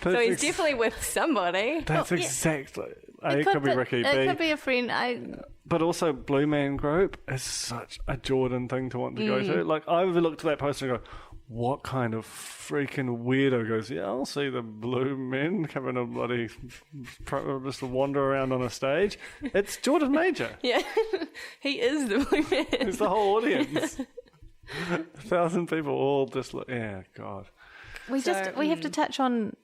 Speaker 4: So he's definitely with somebody.
Speaker 6: That's
Speaker 2: Well, yeah.
Speaker 6: exactly. It could be Ricky.
Speaker 2: It could be a friend.
Speaker 6: But also, Blue Man Group is such a Jordan thing to want to go to. Like, I would look to that poster and go, what kind of freaking weirdo goes, yeah, I'll see the blue men having a bloody, just wander around on a stage. It's Jordan Major.
Speaker 4: Yeah. He is the Blue Man.
Speaker 6: It's the whole audience. 1,000 people all just look, yeah, God.
Speaker 2: we have to touch on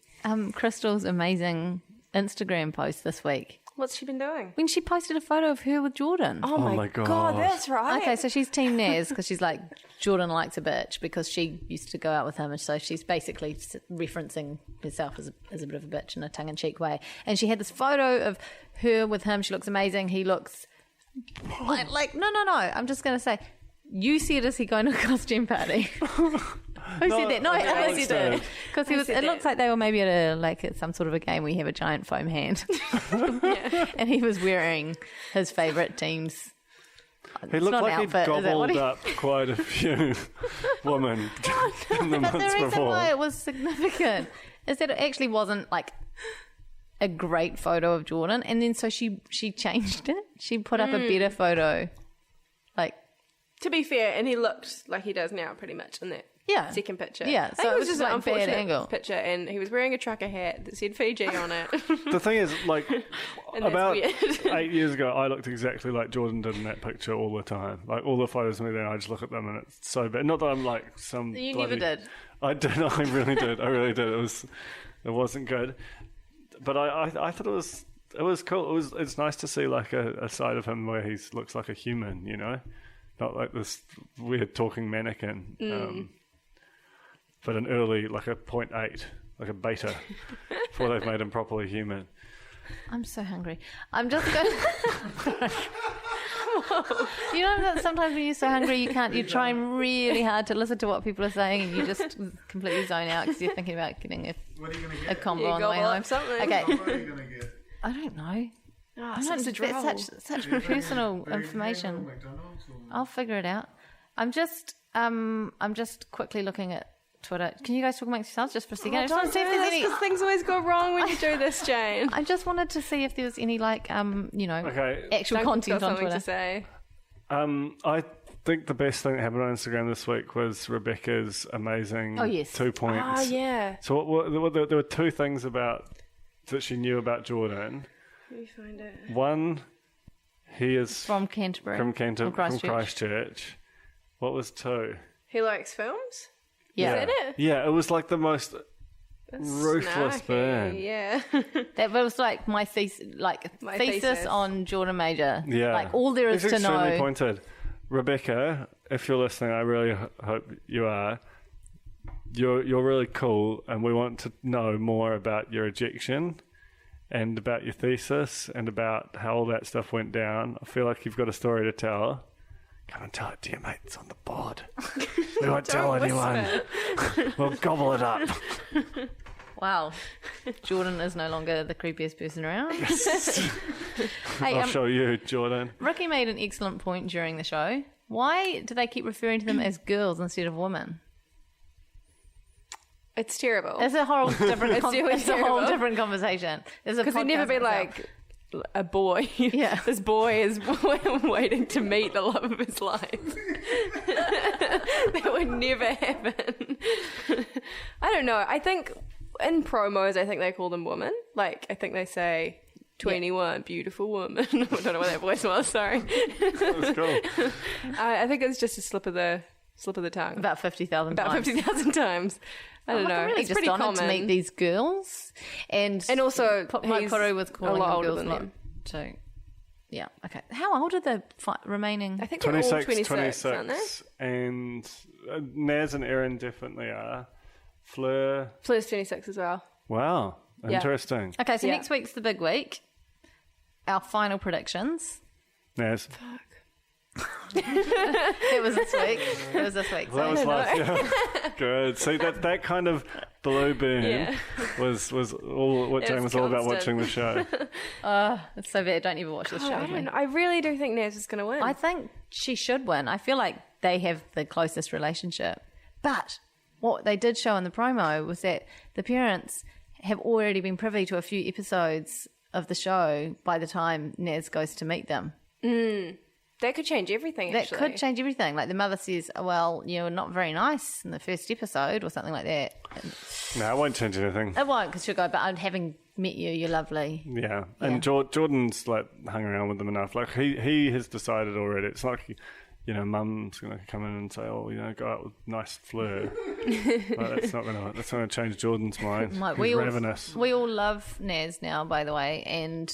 Speaker 2: Crystal's amazing Instagram post this week
Speaker 4: What's she been doing?
Speaker 2: when she posted a photo of her with Jordan.
Speaker 4: Oh,
Speaker 6: my God.
Speaker 4: that's right.
Speaker 2: Okay, so she's Team Naz because she's like, Jordan likes a bitch because she used to go out with him, and so she's basically referencing herself as a bit of a bitch in a tongue-in-cheek way. And she had this photo of her with him. She looks amazing. He looks like no. I'm just going to say, you said, is he going to a costume party? Who said that? No, Alex
Speaker 6: said
Speaker 2: did. Because he was.
Speaker 4: said
Speaker 2: It looks like they were maybe at some sort of a game where you have a giant foam hand, and he was wearing his favourite team's.
Speaker 6: He
Speaker 2: It's
Speaker 6: looked
Speaker 2: not
Speaker 6: like
Speaker 2: an
Speaker 6: he'd
Speaker 2: outfit, is it? What
Speaker 6: gobbled
Speaker 2: do you-
Speaker 6: up quite a few women in the
Speaker 2: But the
Speaker 6: months
Speaker 2: reason
Speaker 6: before.
Speaker 2: why it was significant is that it actually wasn't like a great photo of Jordan, and then so she changed it. She put up a better photo, like
Speaker 4: To be fair, and he looked like he does now pretty much in that
Speaker 2: yeah,
Speaker 4: second picture.
Speaker 2: Yeah,
Speaker 4: I think
Speaker 2: so
Speaker 4: it was
Speaker 2: just
Speaker 4: just an
Speaker 2: like bad
Speaker 4: unfortunate
Speaker 2: angle.
Speaker 4: picture, and he was wearing a trucker hat that said Fiji on it.
Speaker 6: The thing is, like,
Speaker 4: And that's
Speaker 6: about
Speaker 4: weird.
Speaker 6: 8 years ago, I looked exactly like Jordan did in that picture all the time. Like, all the photos of me then, I just look at them and it's so bad. Not that I'm like some
Speaker 2: You
Speaker 6: bloody...
Speaker 2: never did.
Speaker 6: I did. I really did. I really did. It wasn't good. But I thought it was cool. It's nice to see like a side of him where he looks like a human, you know? Not like this weird talking mannequin. But an early, like a 0.8, like a beta, before they've made him properly human.
Speaker 2: I'm so hungry. I'm just going. You know that sometimes when you're so hungry you're trying really hard to listen to what people are saying and you just completely zone out because you're thinking about getting
Speaker 8: What are you going to
Speaker 2: a
Speaker 8: get?
Speaker 2: combo on the way home.
Speaker 4: Something.
Speaker 2: Okay.
Speaker 8: What are you going to get?
Speaker 2: I don't know.
Speaker 4: Oh,
Speaker 2: I don't, that's such personal information.
Speaker 8: McDonald's or...
Speaker 2: I'll figure it out. I'm just quickly looking at Twitter. Can you guys talk amongst yourselves just for a second? I just want to see if there's any.
Speaker 4: Things always go wrong when you do this, Jane.
Speaker 2: I just wanted to see if there was any actual
Speaker 4: Duncan's
Speaker 2: content
Speaker 4: got
Speaker 2: on
Speaker 4: something
Speaker 2: Twitter.
Speaker 4: to say.
Speaker 6: I think the best thing that happened on Instagram this week was Rebecca's amazing 2 points.
Speaker 4: Oh, yeah.
Speaker 6: So there were two things that she knew about Jordan.
Speaker 4: Let me find it.
Speaker 6: One, he is
Speaker 2: From Canterbury.
Speaker 6: from
Speaker 2: Christchurch.
Speaker 6: Christchurch. What was two?
Speaker 4: He likes films?
Speaker 2: Yeah.
Speaker 4: Is that it?
Speaker 6: Yeah, it was like the most ruthless
Speaker 4: Snarky,
Speaker 6: burn.
Speaker 4: Yeah.
Speaker 2: That was like my thesis,
Speaker 4: thesis.
Speaker 2: on Jordan Major.
Speaker 6: Yeah.
Speaker 2: Like all there is
Speaker 6: it's
Speaker 2: to
Speaker 6: extremely
Speaker 2: know.
Speaker 6: pointed. Rebecca, if you're listening, I really hope you are. You're really cool, and we want to know more about your ejection and about your thesis and about how all that stuff went down. I feel like you've got a story to tell. Come and tell it to your mates on the board. We won't tell anyone. We'll gobble it up.
Speaker 2: Wow. Jordan is no longer the creepiest person around. Hey,
Speaker 6: I'll show you, Jordan.
Speaker 2: Ricky made an excellent point during the show. Why do they keep referring to them as girls instead of women?
Speaker 4: It's terrible.
Speaker 2: It's a whole different.
Speaker 4: It's really
Speaker 2: it's a whole
Speaker 4: terrible.
Speaker 2: different conversation.
Speaker 4: Because they'd never be like a boy.
Speaker 2: Yeah.
Speaker 4: This boy is waiting to meet the love of his life. That would never happen. I don't know. I think in promos, I think they call them women. Like, I think they say 21, beautiful woman. I don't know what that voice was. Sorry.
Speaker 6: That's cool.
Speaker 4: I think it's just a slip of the tongue.
Speaker 2: about 50,000 times.
Speaker 4: About 50,000 times. I don't know.
Speaker 2: I'm really
Speaker 4: It's
Speaker 2: just
Speaker 4: pretty
Speaker 2: honoured
Speaker 4: common.
Speaker 2: to meet these girls, and
Speaker 4: also,
Speaker 2: Mike
Speaker 4: he's
Speaker 2: Puru was
Speaker 4: a
Speaker 2: calling
Speaker 4: lot
Speaker 2: them
Speaker 4: older
Speaker 2: girls
Speaker 4: than
Speaker 2: a lot
Speaker 4: them.
Speaker 2: too. Yeah. Okay. How old are the remaining?
Speaker 4: I think they're all 26, aren't they?
Speaker 6: And Naz and Erin definitely are. Fleur.
Speaker 4: Fleur's 26 as well.
Speaker 6: Wow.
Speaker 4: Yeah.
Speaker 6: Interesting.
Speaker 2: Okay, so
Speaker 4: Yeah.
Speaker 2: next week's the big week. Our final predictions.
Speaker 6: Naz.
Speaker 2: It was this week. It was this week.
Speaker 6: That
Speaker 2: So.
Speaker 6: was last year. Good. See, that kind of blue burn
Speaker 4: Yeah.
Speaker 6: was all what
Speaker 4: It
Speaker 6: Jane
Speaker 4: was
Speaker 6: was all about
Speaker 4: constant.
Speaker 6: watching the show.
Speaker 2: It's so bad. Don't even watch this show
Speaker 4: I
Speaker 2: with
Speaker 4: don't
Speaker 2: me.
Speaker 4: know. I really do think Naz is going to win.
Speaker 2: I think she should win. I feel like they have the closest relationship. But what they did show in the promo was that the parents have already been privy to a few episodes of the show by the time Naz goes to meet them.
Speaker 4: That could change everything,
Speaker 2: That
Speaker 4: actually.
Speaker 2: could change everything. Like the mother says, "Oh, well, you're not very nice in the first episode," or something like that. And
Speaker 6: No, it won't change anything.
Speaker 2: it won't, because she'll go, "But having met you, you're lovely."
Speaker 6: Yeah, and Jordan's like hung around with them enough. Like he has decided already. It's like, you know, Mum's gonna come in and say, "Oh, you know, go out with nice Fleur." Like, that's not gonna change Jordan's mind.
Speaker 2: Like,
Speaker 6: He's ravenous.
Speaker 2: we all love Naz now, by the way, and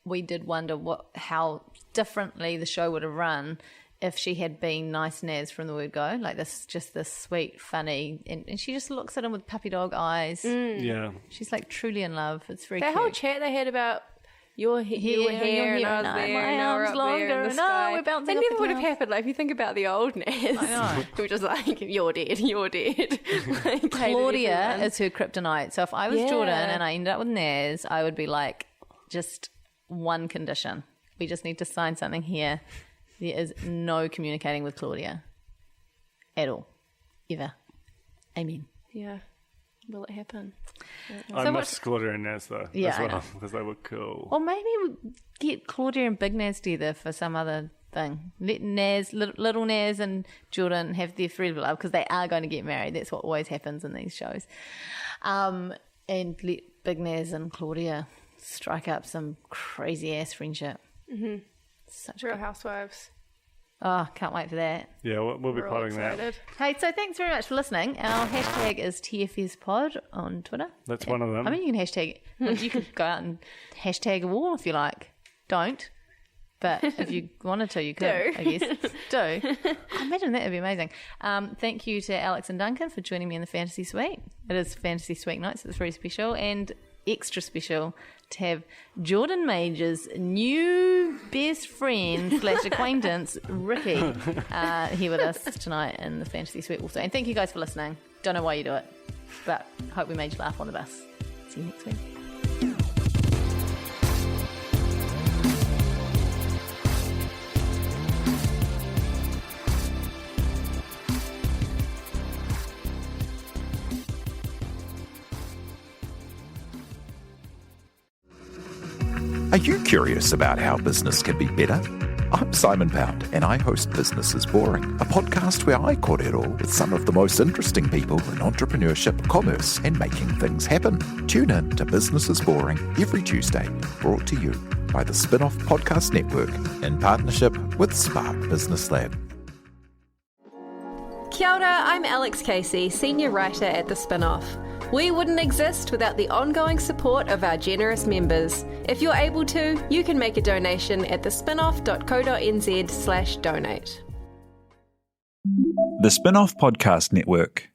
Speaker 2: we did wonder how differently the show would have run if she had been nice Naz from the word go, like this sweet, funny, and she just looks at him with puppy dog eyes.
Speaker 6: Yeah,
Speaker 2: She's like truly in love. It's very
Speaker 4: That
Speaker 2: cute.
Speaker 4: whole chat they had about your hair and I was there
Speaker 2: my
Speaker 4: and I were
Speaker 2: arms
Speaker 4: up
Speaker 2: longer
Speaker 4: there in the
Speaker 2: and
Speaker 4: sky.
Speaker 2: we're bouncing
Speaker 4: It
Speaker 2: off
Speaker 4: never
Speaker 2: the
Speaker 4: would have
Speaker 2: clouds.
Speaker 4: happened. Like, if you think about the old Naz,
Speaker 2: know.
Speaker 4: we were just like, you're dead. Like,
Speaker 2: Claudia
Speaker 4: hated everyone.
Speaker 2: is her kryptonite. So if I was
Speaker 4: Yeah.
Speaker 2: Jordan and I ended up with Naz, I would be like, just one condition. We just need to sign something here. There is no communicating with Claudia at all. Ever. Amen.
Speaker 4: Yeah. Will it happen?
Speaker 6: I
Speaker 2: So
Speaker 6: miss Claudia and Naz though,
Speaker 2: Yeah,
Speaker 6: as
Speaker 2: I
Speaker 6: well,
Speaker 2: know.
Speaker 6: because they were cool.
Speaker 2: Or maybe we get Claudia and Big Naz together for some other thing. Let Naz, little Naz and Jordan have their free love, because they are going to get married. That's what always happens in these shows. And let Big Naz and Claudia strike up some crazy ass friendship. Mm-hmm. Such
Speaker 4: Real
Speaker 2: good.
Speaker 4: Housewives.
Speaker 2: Oh, can't wait for that.
Speaker 6: Yeah, we'll be
Speaker 4: We're all
Speaker 6: plotting that.
Speaker 4: excited.
Speaker 2: Hey, so thanks very much for listening. Our hashtag is TFSPod on Twitter.
Speaker 6: That's one of them.
Speaker 2: I mean, you can hashtag. You could go out and hashtag a wall if you like. Don't. But if you wanted to, you could,
Speaker 4: Do.
Speaker 2: I guess. Do. I imagine that would be amazing. Thank you to Alex and Duncan for joining me in the Fantasy Suite. It is Fantasy Suite night, so it's very special. And extra special to have Jordan Major's new best friend / acquaintance, Ricky, here with us tonight in the Fantasy Suite also. And thank you guys for listening. Don't know why you do it, but hope we made you laugh on the bus. See you next week.
Speaker 1: Are you curious about how business can be better? I'm Simon Pound, and I host Business is Boring, a podcast where I kōrero with some of the most interesting people in entrepreneurship, commerce, and making things happen. Tune in to Business is Boring every Tuesday, brought to you by the Spin-Off Podcast Network in partnership with Spark Business Lab.
Speaker 4: Kia ora, I'm Alex Casey, Senior Writer at The Spin-Off. We wouldn't exist without the ongoing support of our generous members. If you're able to, you can make a donation at thespinoff.co.nz/donate.
Speaker 1: The Spin-Off Podcast Network.